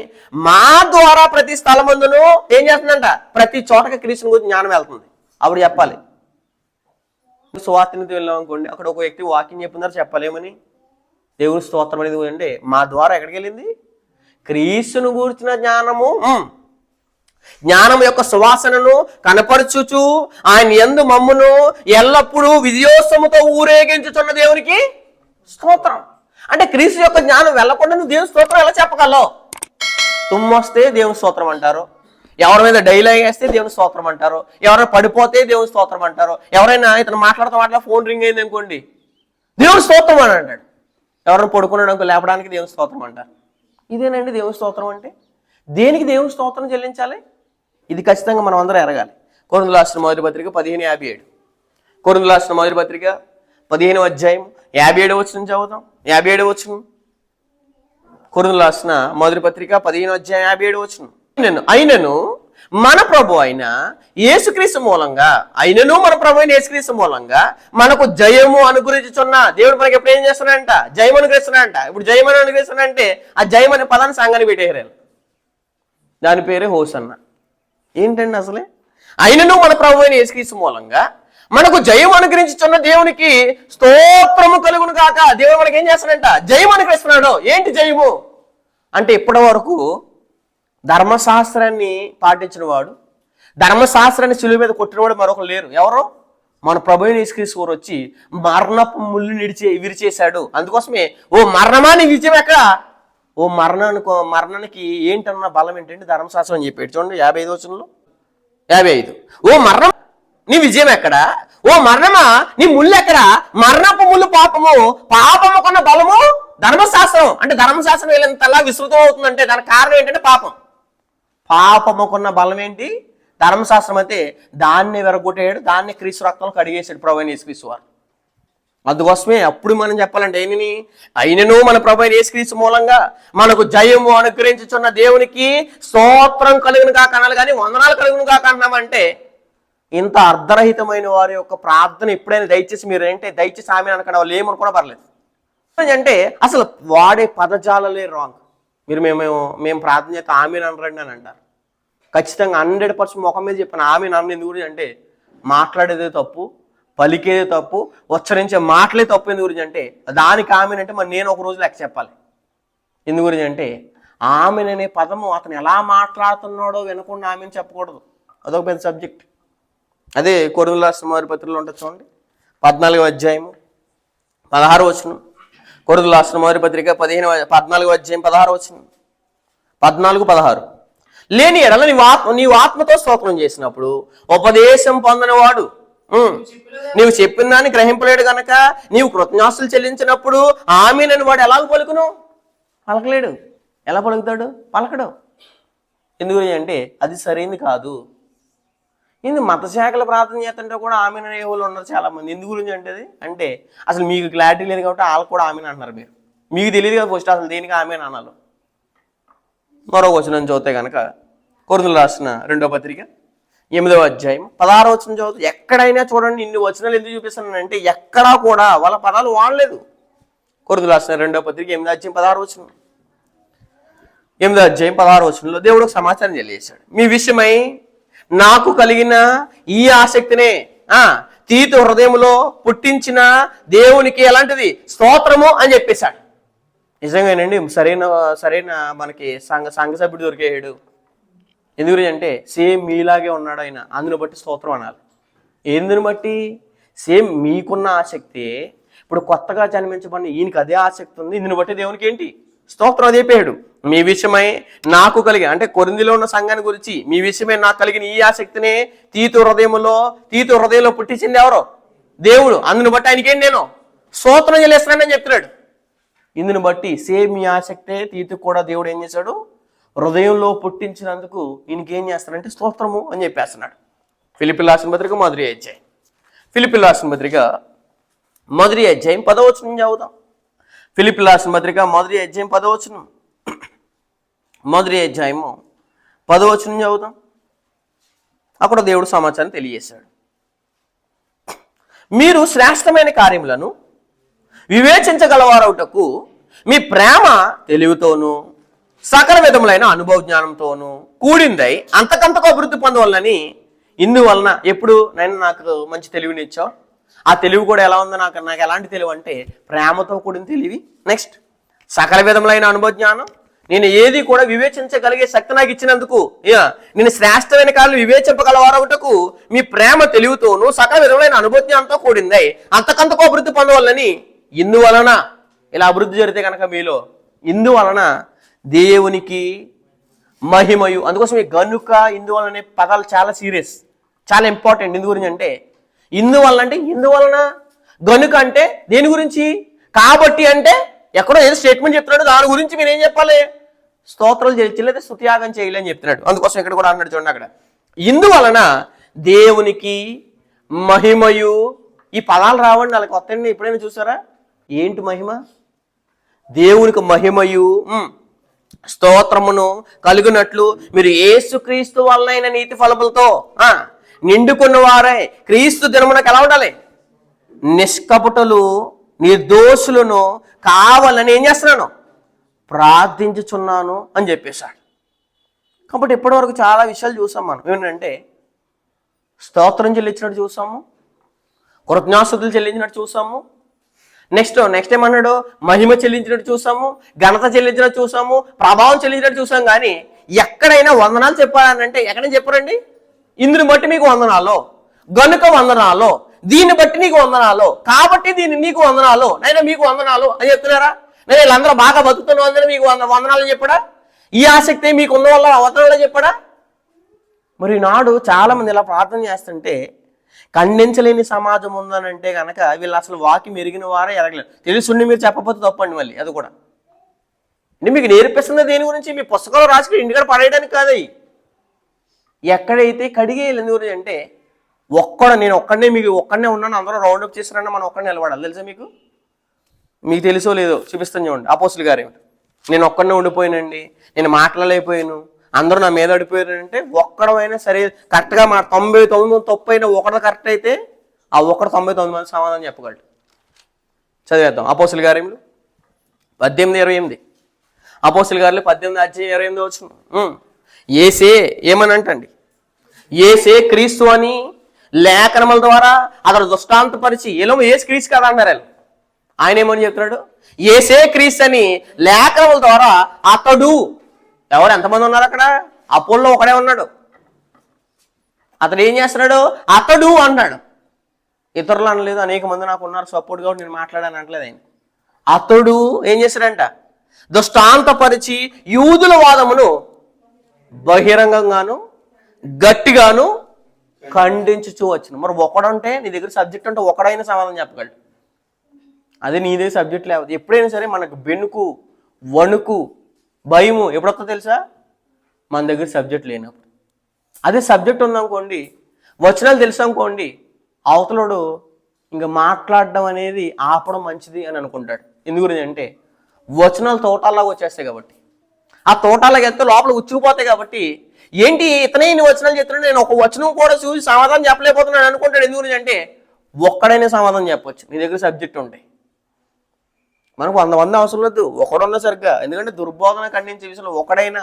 మా ద్వారా ప్రతి స్థలమందును ఏం చేస్తుందంట, ప్రతి చోటకి క్రీస్తుని గురించి జ్ఞానం వెళ్తుంది. అప్పుడు చెప్పాలి. సువార్తని వెళ్ళాం అనుకోండి, అక్కడ ఒక వ్యక్తి వాక్యం చెప్తున్నారు, చెప్పాలి ఏమని, దేవుని స్తోత్రం అనేది అంటే మా ద్వారా ఎక్కడికి వెళ్ళింది? క్రీస్తును గూర్చిన జ్ఞానం యొక్క సువాసనను కనపరచుచు ఆయన యందు మమ్మును ఎల్లప్పుడూ విజయోత్సవముతో ఊరేగించుచున్న దేవునికి స్తోత్రం. అంటే క్రీస్తు యొక్క జ్ఞానం వెళ్లకుండా నువ్వు దేవుని స్తోత్రం ఎలా చెప్పగలవు? తుమ్మొస్తే దేవుని స్తోత్రం అంటారు, ఎవరి మీద డైలాగ్ వేస్తే దేవుని స్తోత్రం అంటారు, ఎవరైనా పడిపోతే దేవుని స్తోత్రం అంటారు, ఎవరైనా ఇతను మాట్లాడుతూ ఫోన్ రింగ్ అయింది అనుకోండి దేవుని స్తోత్రం అని అంటాడు, ఎవరైనా పడుకున్నాడు లేపడానికి దేవుని స్తోత్రం అంటారు. ఇదేనండి దేవుని స్తోత్రం అంటే. దేనికి దేవుని స్తోత్రం చెల్లించాలి? ఇది ఖచ్చితంగా మనం అందరం ఎరగాలి. కొరింథీయులకు రాసిన మొదటి పత్రిక 15:57. కొరింథీయులకు రాసిన మొదటి పత్రిక 15వ అధ్యాయం 57వ వచనం చదువుతాం. 57వ వచనం. కొరింథీయులకు రాసిన మొదటి పత్రిక 15వ అధ్యాయం 57వ వచనం. అయినను మన ప్రభు అయిన యేసుక్రీస్తు మూలంగా మనకు జయము అనుగ్రహించుచున్న దేవుడు మనకి ఎప్పుడు ఏం చేస్తున్నాడంట? జయం అనుగ్రహిస్తున్నాడంట. ఇప్పుడు జయం అనుగ్రహిస్తున్నాడంటే ఆ జయం అనే పదాన్ని సంఘాన్ని పెట్టేయారు. దాని పేరే హోసన్న. ఏంటండి అసలే? అయినను మన ప్రభు అయిన యేసుక్రీస్తు మూలంగా మనకు జయం అనుగ్రహించుచున్న దేవునికి స్తోత్రము కలుగును కాక. దేవుడు మనకి ఏం చేస్తాడంట? జయం అనుగ్రహిస్తున్నాడు. ఏంటి జయము అంటే, ఇప్పటి వరకు ధర్మశాస్త్రాన్ని పాటించిన వాడు, ధర్మశాస్త్రాన్ని సులువు మీద కొట్టినవాడు మరొకరు లేరు. ఎవరు? మన ప్రభు అయిన యేసుక్రీస్తు వారు వచ్చి మరణపు ముళ్ళు విరిచేశాడు. అందుకోసమే ఓ మరణమా నీ విజయం ఎక్కడ? ఓ మరణానికి ఏంటన్న బలం ఏంటంటే ధర్మశాస్త్రం అని చెప్పాడు. చూడండి 55వ వచనంలో 55. ఓ మరణం నీ విజయం ఎక్కడ? ఓ మరణమా నీ ముళ్ళు ఎక్కడ? మరణపు ముళ్ళు పాపము, పాపము కొన్న బలము ధర్మశాస్త్రం. అంటే ధర్మశాస్త్రం వీళ్ళంతలా విస్తృతం అవుతుందంటే దానికి కారణం ఏంటంటే పాపం. పాపముకున్న బలం ఏంటి? ధర్మశాస్త్రం. అయితే దాన్ని విరగొట్టాడు, దాన్ని క్రీస్తు రక్తంలో కడిగేశాడు ప్రభు అయిన యేసుక్రీస్తు వారు. అందుకోసమే అప్పుడు మనం చెప్పాలంటే ఏమిని, అయినను మన ప్రభు అయిన యేసుక్రీస్తు మూలంగా మనకు జయము అనుగ్రహించుచున్న దేవునికి స్తోత్రం కలుగును కాక అనాలి, కానీ వందనాలు కలుగును కాక అన్నామంటే ఇంత అర్ధరహితమైన వారి యొక్క ప్రార్థన ఎప్పుడైనా దయచేసి మీరు ఏంటి దయచేసి ఆమె అనకుండా వాళ్ళు ఏమనుకున్నా పర్లేదు. అంటే అసలు వాడే పదజాలలే రాంగ్. మేము ప్రార్థన చేస్తే ఆమె అనరండి అని అంటారు. ఖచ్చితంగా 100% ముఖం మీద చెప్పిన ఆమె నన్ను ఎందుకు గురించి అంటే మాట్లాడేదే తప్పు, పలికేదే తప్పు, ఉచ్చరించే మాటలే తప్పు. ఎందు గురించి అంటే దానికి ఆమెనంటే మరి నేను ఒక రోజు లెక్క చెప్పాలి. ఎందు గురించి అంటే ఆమెననే పదము అతను ఎలా మాట్లాడుతున్నాడో వినకుండా ఆమెను చెప్పకూడదు. అదొక పెద్ద సబ్జెక్ట్. అదే కొరింథీయులకు రాసిన మొదటి పత్రికలో ఉంటుంది చూడండి, 14వ అధ్యాయము 16వ వచనం. కొరింథీయులకు రాసిన మొదటి పత్రిక 14వ అధ్యాయం 16వ వచనం. 14, 16. లేని ఎడల నీవు ఆత్మతో స్తోత్రం చేసినప్పుడు ఉపదేశం పొందనివాడు నీవు చెప్పిన దాన్ని గ్రహింపలేడు గనక నీవు కృతజ్ఞాస్తులు చెల్లించినప్పుడు ఆమేనని వాడు ఎలా పలుకును? పలకలేడు. ఎలా పలుకుతాడు? పలకడు. ఎందుకు అంటే అది సరైనది కాదు. ఇది మత శాఖల ప్రార్థన చేస్తుంటే కూడా ఆమెన్ అనే వాళ్ళు ఉన్నారు చాలా మంది. ఎందు గురించి అంటే అది అంటే అసలు మీకు క్లారిటీ లేదు కాబట్టి వాళ్ళకు కూడా ఆమెన్ అంటున్నారు. మీకు తెలియదు కదా ఫస్ట్ అసలు దేనికి ఆమెన్ అనాలో. మరో వచనం చదివితే కనుక కొరింథీయులకు రాసిన 2వ పత్రిక 8వ అధ్యాయం 16వ వచనం చదువుతూ ఎక్కడైనా చూడండి, ఇన్ని వచనాలు ఎందుకు చూపిస్తున్నానంటే ఎక్కడా కూడా వాళ్ళ పదాలు వాడలేదు. కొరింథీయులకు రాసిన 2వ పత్రిక 8వ అధ్యాయం 16వ వచనం 8వ అధ్యాయం 16వ వచనంలో దేవుడు సమాచారం తెలియజేశాడు. మీ విషయమై నాకు కలిగిన ఈ ఆసక్తినే తీతు హృదయంలో పుట్టించిన దేవునికి ఎలాంటిది స్తోత్రము అని చెప్పేశాడు. నిజంగానండి సరైన మనకి సంఘ సభ్యుడు దొరికేయాడు. ఎందుకు అంటే సేమ్ మీలాగే ఉన్నాడు ఆయన, అందుని బట్టి స్తోత్రం అనాలి. ఎందుని బట్టి? సేమ్ మీకున్న ఆసక్తి ఇప్పుడు కొత్తగా జన్మించబడిన ఈయనకి అదే ఆసక్తి ఉంది. ఇందుని బట్టి దేవునికి ఏంటి స్తోత్రం అది చెప్పాడు. మీ విషయమై నాకు కలిగిన అంటే కొరింథీలో ఉన్న సంఘాన్ని గురించి మీ విషయమై నాకు కలిగిన ఈ ఆసక్తినే తీతు హృదయంలో పుట్టించింది ఎవరో? దేవుడు. అందుని బట్టి ఆయనకేం నేను స్తోత్రం చెల్లిస్తున్నానని చెప్తున్నాడు. ఇందుని బట్టి సేమ్ మీ ఆసక్తే తీతుకు కూడా దేవుడు ఏం చేశాడు? హృదయంలో పుట్టించినందుకు ఈయనకేం చేస్తాడంటే స్తోత్రము అని చెప్పేస్తున్నాడు. ఫిలిప్పీయులకు రాసిన పత్రిక మొదటి అధ్యాయం 10వ వచనం చదువుదాం. ఫిలిప్పీయులకు రాసిన పత్రిక మొదటి అధ్యాయం 10వ వచనం, మొదటి అధ్యాయము 10వ వచనం చదువుదాం. అక్కడ దేవుడు సమాచారం తెలియజేశాడు. మీరు శ్రేష్టమైన కార్యములను వివేచించగలవారవుటకు మీ ప్రేమ తెలివితోనూ సకల విధములైన అనుభవ జ్ఞానంతోనూ కూడిందై అంతకంతకు అభివృద్ధి పొందవలనని. ఇందువలన ఎప్పుడు నాకు మంచి తెలివినిచ్చావు, ఆ తెలివి కూడా ఎలా ఉందో నాకు ఎలాంటి తెలివి అంటే ప్రేమతో కూడిన తెలివి. నెక్స్ట్ సకల విధములైన అనుభవ జ్ఞానం, నేను ఏది కూడా వివేచించగలిగే శక్తి నాకు ఇచ్చినందుకు నేను శ్రేష్టమైన కాళ్ళు వివేచింపగలవారవుటకు మీ ప్రేమ తెలివితోనూ సకల విధములైన అనుభవ జ్ఞానంతో కూడిందై అంతకంతకు అభివృద్ధి పొందవలనని. ఇందువలన ఇలా అభివృద్ధి జరిగితే కనుక మీలో ఇందువలన దేవునికి మహిమయు. అందుకోసం ఈ గనుక ఇందువలనే పదాలు చాలా సీరియస్, చాలా ఇంపార్టెంట్. ఇందు గురించి అంటే ఇందువలన అంటే ఇందువలన, గనుక అంటే దేని గురించి, కాబట్టి అంటే ఎక్కడో ఏదో స్టేట్మెంట్ చెప్తున్నాడు, దాని గురించి మీరు ఏం చెప్పాలి? స్తోత్రాలు చేయలేదా స్తుతియాగం చేయలే అని చెప్తున్నాడు. అందుకోసం ఇక్కడ కూడా అన్నాడు చూడండి, అక్కడ ఇందువలన దేవునికి మహిమయు. ఈ పదాలు రావండి వాళ్ళకి కొత్త. ఎప్పుడైనా చూసారా? ఏంటి మహిమ? దేవునికి మహిమయు స్తోత్రమును కలుగునట్లు మీరు యేసుక్రీస్తు వలనైన నీతి ఫలములతో నిండుకున్న వారే క్రీస్తు దినమునకు ఎలా ఉండాలి? నిష్కపటులు నిర్దోషులను కావాలని ఏం చేస్తున్నాను? ప్రార్థించుచున్నాను అని చెప్పేశాడు. కాబట్టి ఇప్పటివరకు చాలా విషయాలు చూసాం మనం. ఏమిటంటే స్తోత్రం చెల్లించినట్టు చూసాము, కృతజ్ఞాస్తుతులు చెల్లించినట్టు చూసాము. నెక్స్ట్ ఏమన్నాడు? మహిమ చెల్లించినట్టు చూసాము, ఘనత చెల్లించినట్టు చూసాము, ప్రభావం చెల్లించినట్టు చూసాం. కానీ ఎక్కడైనా వందనాలు చెప్పాలంటే ఎక్కడైనా చెప్పారండి? ఇందుని బట్టి మీకు వందనాలు, గనుక వందనాలు, దీన్ని బట్టి నీకు వందనాలు, కాబట్టి దీన్ని నీకు వందనాలు, నైనా మీకు వందనాలు అని చెప్తున్నారా? నేను వీళ్ళందరూ బాగా బతుకుతున్న వందలు మీకు వందనాలు చెప్పడా? ఈ ఆసక్తి మీకు ఉన్న వల్ల వందనాలు చెప్పడా? మరి నాడు చాలా మంది ఇలా ప్రార్థన చేస్తుంటే ఖండించలేని సమాజం ఉందనంటే కనుక వీళ్ళు అసలు వాకి మెరిగిన వారే ఎరగలేదు. తెలుసుండి మీరు చెప్పకపోతే తప్పండి. మళ్ళీ అది కూడా మీకు నేర్పిస్తున్న దేని గురించి? మీ పుస్తకంలో రాసి ఇంటికాడ పడేయడానికి కాదు. ఎక్కడైతే కడిగేయాలి. ఎందు గురించి అంటే నేను ఒక్కడనే ఉన్నాను, అందరూ రౌండప్ చేసిరన్నా మనం ఒక్కడనే నిలబడాలి. తెలుసా మీకు తెలుసో లేదో చూపిస్తాను చూడండి. అపోస్తుల గారు నేను ఒక్కడనే ఉండిపోయానండి, నేను మాట్లాడలేకపోయాను, అందరూ నా మీద అడిపోయారంటే ఒక్కడమైనా సరే కరెక్ట్గా 99 తప్పు అయినా ఒకటి కరెక్ట్ అయితే ఆ 99 మంది సమాధానం చెప్పగలడు. చదివేద్దాం. అపోస్తుల కార్యములు 18:28. అపోస్తుల కార్యములు 18:28 వచ్చిన ఏసే ఏమని అంటండి? ఏసే క్రీస్తు అని లేఖనముల ద్వారా అతడు దృష్టాంతపరిచి ఏసు క్రీస్తు కదా అన్నారు. ఆయన ఏమని చెప్తున్నాడు? ఏసే క్రీస్తు అని లేఖనముల ద్వారా అతడు. ఎవరు ఎంతమంది ఉన్నారు అక్కడ? అపోల్లో ఒకడే ఉన్నాడు. అతడు ఏం చేస్తున్నాడు? అతడు అన్నాడు. ఇతరులు అనలేదు. అనేక మంది నాకు ఉన్నారు సపోర్ట్గా, నేను మాట్లాడాను అనట్లేదు ఆయన. అతడు ఏం చేశాడంట? దృష్టాంతపరిచి యూదుల వాదమును బహిరంగంగాను గట్టిగాను ఖండించుచూ వచ్చును. మరి ఒకడంటే నీ దగ్గర సబ్జెక్ట్ అంటే ఒకడైనా సమాధానం చెప్పగలడు. అదే నీ దగ్గర సబ్జెక్ట్ లేకపోతే ఎప్పుడైనా సరే మనకు బెనుకు, వణుకు, భయము ఎప్పుడొస్తుందో తెలుసా? మన దగ్గర సబ్జెక్ట్ లేనప్పుడు. అదే సబ్జెక్ట్ ఉందనుకోండి, వచనాలు తెలుసు అనుకోండి, అవతలోడు ఇంకా మాట్లాడడం అనేది ఆపడం మంచిది అని అనుకుంటాడు. ఎందు గురించి అంటే వచనాలు తోటాల్లాగా వచ్చేస్తాయి కాబట్టి. ఆ తోటాలకు వెళ్తే లోపల ఉచ్చుకుపోతాయి కాబట్టి ఏంటి ఇతనే ఇన్ని వచనాలు చెప్తున్నాడు, నేను ఒక వచనం కూడా చూసి సమాధానం చెప్పలేకపోతున్నాను అనుకుంటాడు. ఎందు గురించి అంటే ఒక్కడైనా సమాధానం చెప్పొచ్చు నీ దగ్గర సబ్జెక్ట్ ఉంటాయి. మనకు 100 మంది అవసరం లేదు, ఒకడున్నా సరిగ్గా. ఎందుకంటే దుర్బోధన ఖండించే విషయంలో ఒకడైనా.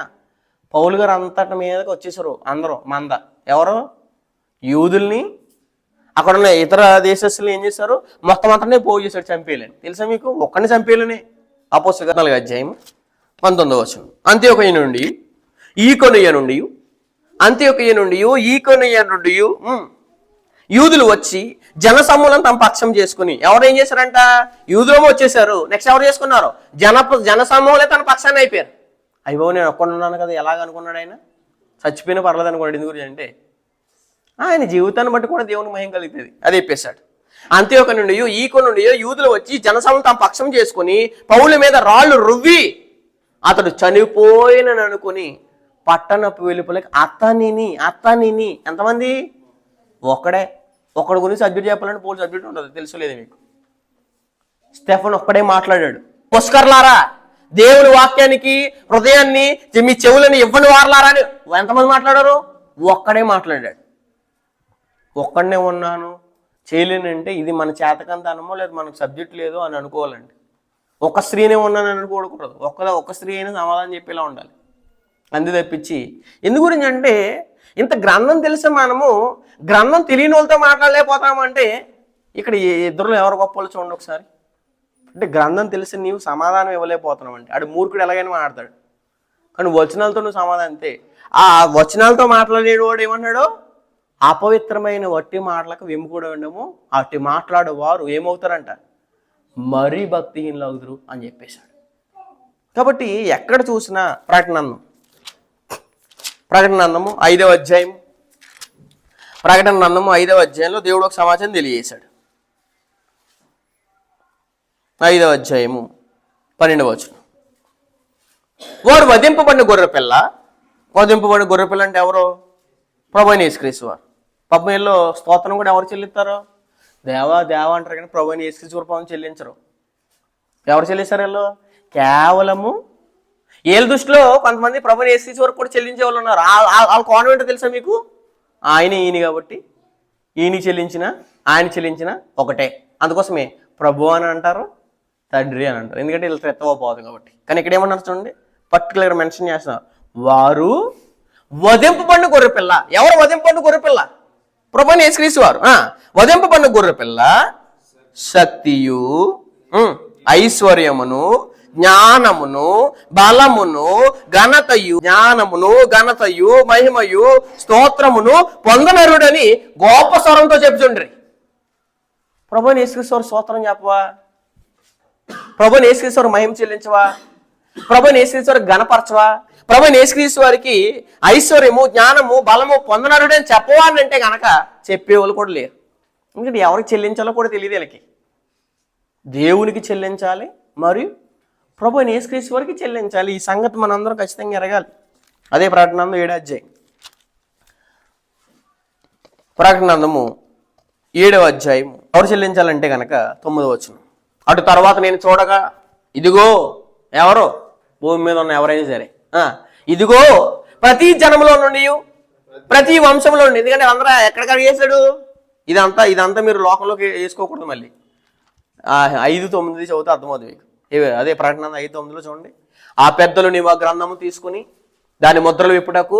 పౌలు గారు అంతటి మీదకి వచ్చేసారు అందరూ మంద. ఎవరు? యూదుల్ని, అక్కడ ఉన్న ఇతర దేశస్తులు ఏం చేశారు? మొత్తం అంతనే పోగు చేశాడు చంపేయాలని. తెలుసా మీకు? ఒక్కడిని చంపేయాలని. అపోస్తలుల 4వ అధ్యాయం 19వ వచనం. అంత్యోకయ నుండి ఈకొనియ నుండి యూదులు వచ్చి జనసమూహం తమ పక్షం చేసుకుని, ఎవరు ఏం చేశారంట? యూదులేమో వచ్చేసారు. నెక్స్ట్ ఎవరు చేసుకున్నారు? జనసమూహలే తన పక్షాన్ని అయిపోయారు. అయ్యో నేను ఒక్కడున్నాను కదా ఎలాగ అనుకున్నాడు ఆయన? చచ్చిపోయినా పర్లేదు అనుకోండి. ఎందుకు గురించి అంటే ఆయన జీవితాన్ని బట్టి కూడా దేవుని మహిమ కలుగుతుంది. అది చెప్పేశాడు. అంత్యోకయ నుండి ఈకొనియ నుండి యూదులు వచ్చి జనసమూహం తమ పక్షం చేసుకుని పౌలు మీద రాళ్ళు రువ్వి అతడు చనిపోయినని అనుకుని పట్టణపు వెలుపలకి అతనిని ఎంతమంది? ఒకడి గురించి సబ్జెక్ట్ చెప్పాలంటే పోలీసు సబ్జెక్ట్ ఉండదు. తెలుసులేదు మీకు? స్టెఫన్ ఒక్కడే మాట్లాడాడు. పుష్కర్లారా, దేవుని వాక్యానికి హృదయాన్ని మీ చెవులని ఇవ్వని వారలారా అని ఎంతమంది మాట్లాడారు? ఒక్కడే మాట్లాడాడు. ఒక్కడనే ఉన్నాను చేయలేనంటే ఇది మన చేతకంతనమో లేదు మనకు సబ్జెక్ట్ లేదు అని అనుకోవాలండి. ఒక స్త్రీనే ఉన్నాను అని అనుకోకూడదు. ఒక్క స్త్రీ అయినా సమాధానం చెప్పేలా ఉండాలి. అందు తప్పించి ఎందు గురించి అంటే ఇంత గ్రంథం తెలిసి మనము గ్రంథం తెలియని వాళ్ళతో మాట్లాడలేకపోతామంటే ఇక్కడ ఇద్దరులో ఎవరు గొప్ప వాళ్ళు చూడండి ఒకసారి. అంటే గ్రంథం తెలిసి నీవు సమాధానం ఇవ్వలేకపోతున్నావు అంటే ఆడు మూర్ఖుడు ఎలాగైనా మాట్లాడతాడు. కానీ వచనాలతో నువ్వు సమాధానం అంతే. ఆ వచనాలతో మాట్లాడేడు వాడు ఏమన్నాడు? అపవిత్రమైన వట్టి మాటలకు వెముకూడ ఉండము, అట్టి మాట్లాడేవారు ఏమవుతారంట? మరీ భక్తిహీనులు అవుతురు అని చెప్పేశాడు. కాబట్టి ఎక్కడ చూసినా ప్రకటనందము 5వ అధ్యాయం, ప్రకటనందము 5వ అధ్యాయంలో దేవుడు ఒక సమాచారం తెలియజేశాడు. 5వ అధ్యాయము 12వ వచనం. వారు వధింపబడిన గొర్రెపిల్ల అంటే ఎవరు? ప్రభువైన యేసుక్రీస్తు వారు. పబ్మేల్లో స్తోత్రం కూడా ఎవరు చెల్లిస్తారు? దేవా అంటారు కానీ ప్రభువైన యేసుక్రీస్తు వారు పవన్ చెల్లించరు. ఎవరు చెల్లిస్తారు? వీళ్ళు కేవలము వీళ్ళ దృష్టిలో కొంతమంది ప్రభువైన యేసుక్రీస్తు వరకు కూడా చెల్లించే వాళ్ళు ఉన్నారు. వాళ్ళ కాన్వెంట్ తెలుసా మీకు? ఈయన కాబట్టి ఆయన చెల్లించిన ఒకటే. అందుకోసమే ప్రభు అని అంటారు, తండ్రి అని అంటారు. ఎందుకంటే వీళ్ళు ఎత్తవపోదు కాబట్టి. కానీ ఇక్కడ ఏమన్నారు చూడండి, పర్టికులర్గా మెన్షన్ చేస్తున్నారు. వారు వధింపబడిన గొర్రెపిల్ల. ఎవరు వధింపబడిన గొర్రెపిల్ల? ప్రభువైన యేసుక్రీస్తు వారు. వధింపబడిన గొర్రెపిల్ల శక్తియు, ఐశ్వర్యమును, జ్ఞానమును, బలమును, ఘనతయు, మహిమయు, స్తోత్రమును పొందనరుడని గొప్ప స్వరంతో చెప్తుండ్రి. ప్రభువైన యేసుక్రీస్తు వారు స్తోత్రం చెప్పవా? ప్రభువైన యేసుక్రీస్తు వారు మహిమ చెల్లించవా? ప్రభువైన యేసుక్రీస్తు వారికి గణపరచవా? ప్రభువైన యేసుక్రీస్తు వారికి ఐశ్వర్యము, జ్ఞానము, బలము పొందనరుడని చెప్పవా అని అంటే కనుక చెప్పేవాళ్ళు కూడా లేరు. ఎందుకంటే ఎవరికి చెల్లించాలో కూడా తెలియదు వీళ్ళకి. దేవునికి చెల్లించాలి, మరియు ప్రభువైన యేసుక్రీస్తు వారికి చెల్లించాలి. ఈ సంగతి మనందరం ఖచ్చితంగా ఎరగాలి. అదే ప్రకటనందం 7వ అధ్యాయం. ప్రకటనందము 7వ అధ్యాయం ఎవరు చెల్లించాలంటే కనుక 9వ వచనం. అటు తర్వాత నేను చూడగా ఇదిగో, ఎవరు? భూమి మీద ఉన్న ఎవరైనా సరే, ఇదిగో ప్రతి జనములో నుండి, ప్రతి వంశంలో నుండి. ఎందుకంటే అందరూ ఎక్కడికక్కడ చేశాడు. ఇదంతా మీరు లోకంలోకి వేసుకోకూడదు. మళ్ళీ 5:9 చదివితే అర్థమవుతుంది మీకు. అదే ప్రకటన 5:9లో చూడండి. ఆ పెద్దలు నీవు ఆ గ్రంథము తీసుకుని దాని ముద్రలు విప్పుటకు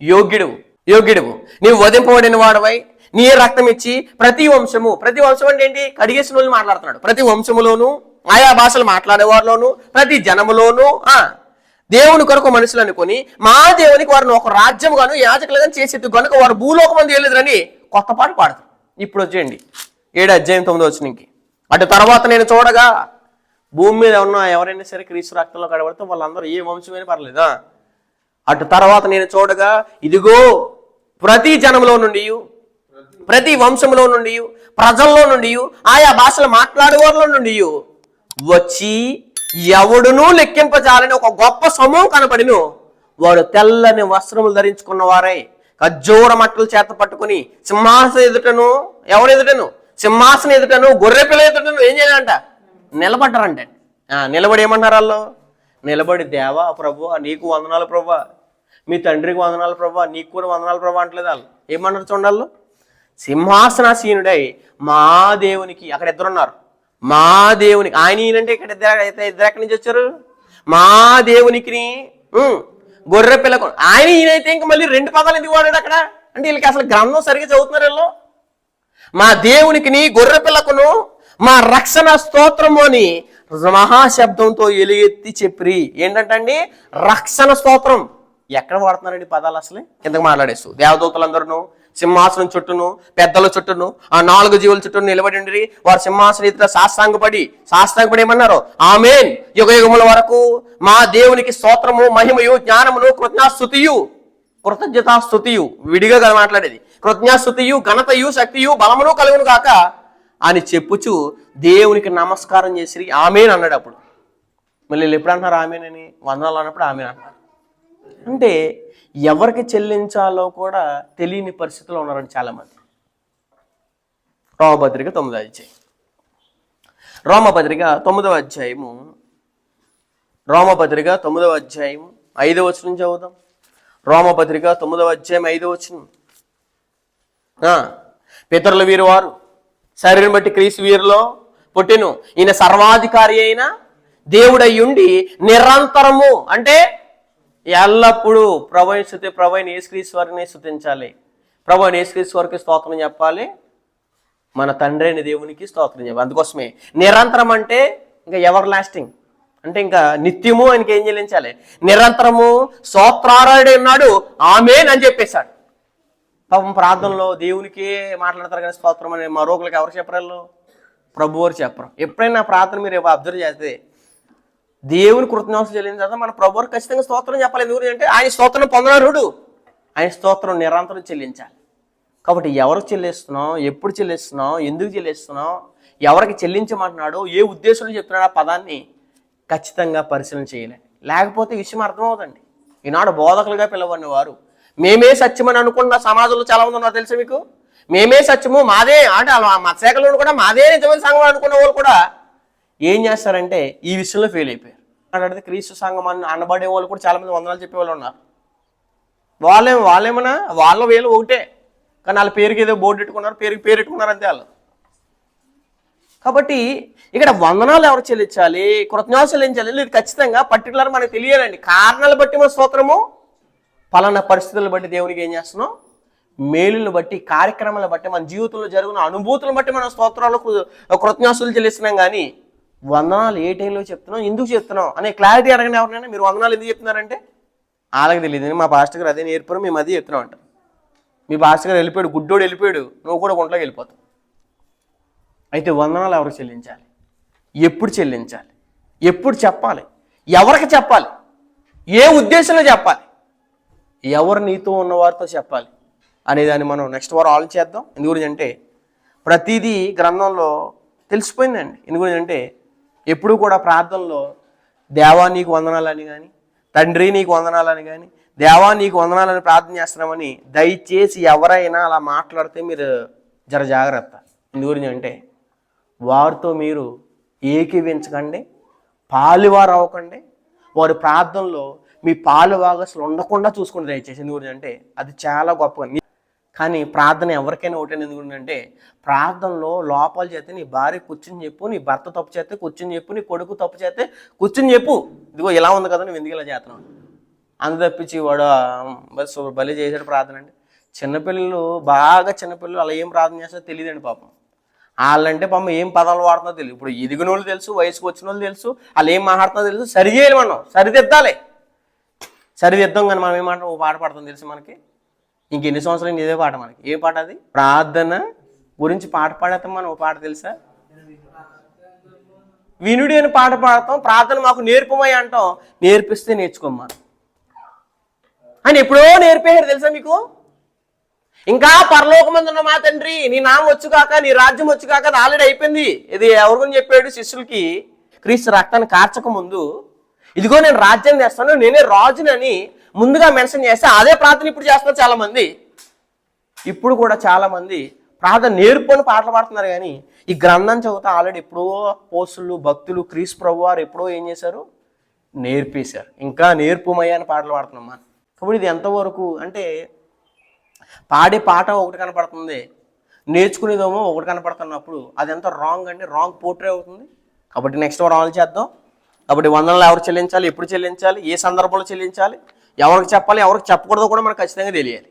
యోగ్యుడువు, నీవు వధింపబడిన వాడవై నీ రక్తం ఇచ్చి ప్రతి వంశం అంటే ఏంటి? కడిగేసిన వాళ్ళు మాట్లాడుతున్నాడు. ప్రతి వంశములోను, ఆయా భాషలు మాట్లాడేవారిలోను, ప్రతి జనములోను దేవుని కొరకు మనుషులు అనుకుని మా దేవునికి వారిని ఒక రాజ్యం గాను యాజకులుగా చేసేది కనుక వారు భూలోకం మంది వెళ్ళలేదని కొత్త పాట పాడతారు. ఇప్పుడు వచ్చేయండి 7వ అధ్యాయం 9వ వచనంకి. అటు తర్వాత నేను చూడగా భూమి మీద ఉన్న ఎవరైనా సరే క్రీస్తు రక్తంలో కడబడితే వాళ్ళందరూ ఏ వంశమైనా పర్లేదు, అటు తర్వాత నేను చూడగా ఇదిగో ప్రతి జనంలో నుండి, ప్రతి వంశంలో నుండి, ప్రజల్లో నుండి, ఆయా భాషలు మాట్లాడేవారిలో నుండి వచ్చి ఎవడునూ లెక్కింపజాలని ఒక గొప్ప సమూహం కనబడిను. వాడు తెల్లని వస్త్రములు ధరించుకున్న వారై ఖర్జూర మట్టలు చేత పట్టుకుని సింహాసనం ఎదుటను, ఎవరు ఎదుటను? సింహాసనం ఎదుటను, గొర్రె పిల్ల ఎదుటను ఏం చేయాలంట? నిలబడ్డారంటే. నిలబడి ఏమన్నారు వాళ్ళు? నిలబడి, దేవా ప్రభు నీకు వందనాలు ప్రభా, మీ తండ్రికి వందనాలు ప్రభా, నీకు కూడా వందనాలు ప్రభా అంటలేదు వాళ్ళు. ఏమన్నారు చూడాలి? సింహాసనాసీనుడై మా దేవునికి, అక్కడ ఇద్దరున్నారు, మా దేవునికి, ఆయన ఈయనంటే ఇక్కడ ఇద్దరు ఎక్కడి నుంచి వచ్చారు? మా దేవునికి గొర్రె పిల్లకు, ఆయన ఈయనైతే ఇంకా మళ్ళీ రెండు పదాలు ఎందుకు వాడాడు అక్కడ? అంటే వీళ్ళకి అసలు గ్రంథం సరిగ్గా చదువుతున్నారు వీళ్ళు. మా దేవునికి గొర్రె పిల్లకును మా రక్షణ స్తోత్రము అని మహాశబ్దంతో ఎలుగెత్తి చెప్పిరి. ఏంటంటే రక్షణ స్తోత్రం. ఎక్కడ వాడుతున్నారండి పదాలు? అసలే ఎందుకు మాట్లాడేస్తూ దేవదూతలందరూ సింహాసనం చుట్టూను, పెద్దల చుట్టూను, ఆ 4 జీవుల చుట్టూ నిలబడి ఉండి వారు సింహాసనం ఎదుట సాష్టాంగపడి ఏమన్నారు? ఆమేన్, యుగ యుగముల వరకు మా దేవునికి స్తోత్రము, మహిమయు, జ్ఞానమును, కృతజ్ఞతాస్తుతియు విడిగా కదా మాట్లాడేది, కృతజ్ఞాస్తుతియు, ఘనతయు, శక్తియు, బలమును కలుగును కాక అని చెప్పుచు దేవునికి నమస్కారం చేసి ఆమేన్ అన్నాడు. అప్పుడు మళ్ళీ ఎప్పుడు అంటున్నారు ఆమేన్ అని? వందనాలు అన్నప్పుడు ఆమేన్ అంటున్నారు. అంటే ఎవరికి చెల్లించాలో కూడా తెలియని పరిస్థితిలో ఉన్నారండి చాలామంది. రోమపత్రిక 9వ అధ్యాయం, రోమపత్రిక 9వ అధ్యాయము, రోమపత్రిక 9వ అధ్యాయం 5వ వచనం చదువుదాం. రోమపత్రిక 9వ అధ్యాయం 5వ వచనం. పితరుల వీరు వారు శరీరం బట్టి క్రీస్తు వీరిలో పుట్టెను, ఈయన సర్వాధికారి అయిన దేవుడయ్యుండి నిరంతరము, అంటే ఎల్లప్పుడూ ప్రభువుని స్తుతి, ప్రభువైన యేసుక్రీస్తు వారిని స్తుతించాలి, ప్రభువైన యేసుక్రీస్తు వారికి స్తోత్రం చెప్పాలి, మన తండ్రి అయిన దేవునికి స్తోత్రం చెప్పాలి. అందుకోసమే నిరంతరం అంటే ఇంకా ఎవర్ లాస్టింగ్, అంటే ఇంకా నిత్యము ఆయనకి ఏం చెల్లించాలి? నిరంతరము స్తోత్రారాయుడే ఉన్నాడు, ఆమేన్ అని చెప్పేశాడు. పాపం ప్రార్థనలో దేవునికే మాట్లాడతారు కానీ స్తోత్రం అని మరొకరికి ఎవరు చెప్పరు? ప్రభువారు చెప్పరు. ఎప్పుడైనా ప్రార్థన మీరు అబ్జర్వ్ చేస్తే దేవుని కృతజ్ఞతలు చెల్లించిన తర్వాత మన ప్రభువారు ఖచ్చితంగా స్తోత్రం చెప్పాలి. ఎందుకంటే ఆయన స్తోత్రం పొందనరుడు, ఆయన స్తోత్రం నిరంతరం చెల్లించాలి. కాబట్టి ఎవరికి చెల్లిస్తున్నాం, ఎప్పుడు చెల్లిస్తున్నాం, ఎందుకు చెల్లిస్తున్నాం, ఎవరికి చెల్లించమంటున్నాడు, ఏ ఉద్దేశంలో చెప్తున్నాడు ఆ పదాన్ని ఖచ్చితంగా పరిశీలన చేయాలి. లేకపోతే ఈ విషయం అర్థమవుతుంది. ఈనాడు బోధకులుగా పిలవని వారు మేమే సత్యమని అనుకున్న సమాజంలో చాలా మంది ఉన్నారు తెలుసా మీకు? మేమే సత్యము, మాదే, అంటే మత్స్యకులు కూడా మాదే నిజమైన సంఘం అనుకున్న వాళ్ళు కూడా ఏం చేస్తారంటే ఈ విషయంలో ఫెయిల్ అయిపోయారు. మాట్లాడితే క్రీస్తు సంఘం అనబడే వాళ్ళు కూడా చాలా మంది వందనాలు చెప్పే వాళ్ళు ఉన్నారు. వాళ్ళేమన్నా వాళ్ళ వేలు ఒకటే, కానీ వాళ్ళ పేరుకి ఏదో బోర్డు పెట్టుకున్నారు, పేరు పెట్టుకున్నారు అంతే వాళ్ళు. కాబట్టి ఇక్కడ వందనాలు ఎవరు చెల్లించాలి, కృతజ్ఞతలు చెల్లించాలి, ఇది ఖచ్చితంగా పర్టికులర్ మనకు తెలియాలండి. కారణాలు బట్టి మన స్తోత్రము, పలానా పరిస్థితులను బట్టి దేవునికి ఏం చేస్తున్నాం, మేలులను బట్టి, కార్యక్రమాలను బట్టి, మన జీవితంలో జరిగిన అనుభూతులను బట్టి మనం స్తోత్రాలకు కృతజ్ఞతలు చెల్లిస్తున్నాం. కానీ వందనాలు ఏ టైంలో చెప్తున్నాం, ఎందుకు చెప్తున్నాం అనే క్లారిటీ అడగండి ఎవరినైనా. మీరు వందనాలు ఎందుకు చెప్తున్నారంటే వాళ్ళకి తెలియదు, మా పాస్టర్ గారు అదే నేర్పారు, మేము అదే చెప్తున్నాం అంటారు. మీ పాస్టర్ గారు వెళ్ళిపోయాడు, గుడ్డోడు వెళ్ళిపోయాడు, నువ్వు కూడా గుంట్లోకి వెళ్ళిపోతావు. అయితే వందనాలు ఎవరికి చెల్లించాలి, ఎప్పుడు చెల్లించాలి, ఎప్పుడు చెప్పాలి, ఎవరికి చెప్పాలి, ఏ ఉద్దేశంలో చెప్పాలి, ఎవరు నీతో ఉన్నవారితో చెప్పాలి అనేదాన్ని మనం నెక్స్ట్ వారం ఆలోచిద్దాం. ఎందు గురించి అంటే ప్రతిదీ గ్రంథంలో తెలిసిపోయిందండి. ఎందు గురించి అంటే ఎప్పుడు కూడా ప్రార్థనలో దేవా నీకు వందనాలని కానీ, తండ్రి నీకు వందనాలని కానీ, దేవా నీకు వందనాలని ప్రార్థన చేస్తున్నామని దయచేసి ఎవరైనా అలా మాట్లాడితే మీరు జాగ్రత్త. ఎందు గురించి అంటే వారితో మీరు ఏకీవించకండి, పాలువారు అవ్వకండి, వారి ప్రార్థనలో మీ పాలువాగసులు ఉండకుండా చూసుకుంటే దయచేసి. ఎందుకు అంటే అది చాలా గొప్ప. కానీ ప్రార్థన ఎవరికైనా ఒకటేనా? ఎందుకంటే ప్రార్థనలో లోపాలు చేస్తే నీ భార్య కూర్చుని చెప్పు, నీ భర్త తప్పు చేస్తే కూర్చుని చెప్పు, నీ కొడుకు తప్పు చేస్తే కూర్చుని చెప్పు, ఇదిగో ఇలా ఉంది కదా నువ్వు ఎందుకు ఇలా చేస్తున్నావు అంత తప్పించి వాడు బలి చేసాడు ప్రార్థన అంటే. చిన్నపిల్లలు, బాగా చిన్నపిల్లలు అలా ఏం ప్రార్థన చేస్తారో తెలియదండి పాపం. వాళ్ళంటే పాపం ఏం పదాలు వాడుతుందో తెలియదు. ఇప్పుడు ఎదిగిన వాళ్ళు తెలుసు, వయసుకు వచ్చిన వాళ్ళు తెలుసు, వాళ్ళు ఏం మాట్లాడుతుందో తెలుసు. సరి చేయాలి, మనం సరిదిద్దాలి. సరిదిద్దాం కానీ మనం ఏమంటాం, ఓ పాట పాడుతాం తెలుసు మనకి. ఇంకెన్ని సంవత్సరాలు ఇదే పాట మనకి. ఏ పాట అది? ప్రార్థన గురించి పాట పాడతాం మనం. ఓ పాట తెలుసా? వినుడి అని పాట పాడతాం. ప్రార్థన మాకు నేర్పమై అంటాం. నేర్పిస్తే నేర్చుకోం మనం. అని ఎప్పుడో నేర్పేశారు తెలుసా మీకు. ఇంకా పరలోకమందున్న మా తండ్రి నీ నామం వచ్చుగాక, నీ రాజ్యం వచ్చుగాక, అది ఆల్రెడీ అయిపోయింది. ఇది ఎవరి గురించి చెప్పాడు శిష్యులకి? క్రీస్తు రక్తాన్ని కార్చక ముందు ఇదిగో నేను రాజ్యం చేస్తాను, నేనే రాజునని ముందుగా మెన్షన్ చేస్తే అదే ప్రార్థన ఇప్పుడు చేస్తున్నారు చాలా మంది. ఇప్పుడు కూడా చాలా మంది ప్రార్థన నేర్పుకొని పాటలు పాడుతున్నారు, కానీ ఈ గ్రంథం చదువుతా ఆల్రెడీ ఎప్పుడో పోస్టులు భక్తులు క్రీస్తు ప్రభు వారు ఎప్పుడో ఏం చేశారు, నేర్పేశారు. ఇంకా నేర్పుమయ్యా అని పాటలు పాడుతున్నామా. కాబట్టి ఇది ఎంతవరకు అంటే పాడే పాట ఒకటి కనపడుతుంది, నేర్చుకునేదేమో ఒకటి కనపడుతున్నప్పుడు అది ఎంత రాంగ్ అంటే రాంగ్ పోర్ట్రే అవుతుంది. కాబట్టి నెక్స్ట్ వారం ఆలోచిద్దాం. కాబట్టి వందనలు ఎవరు చెల్లించాలి, ఎప్పుడు చెల్లించాలి, ఏ సందర్భంలో చెల్లించాలి, ఎవరికి చెప్పాలి, ఎవరికి చెప్పకూడదో కూడా మనకు ఖచ్చితంగా తెలియాలి.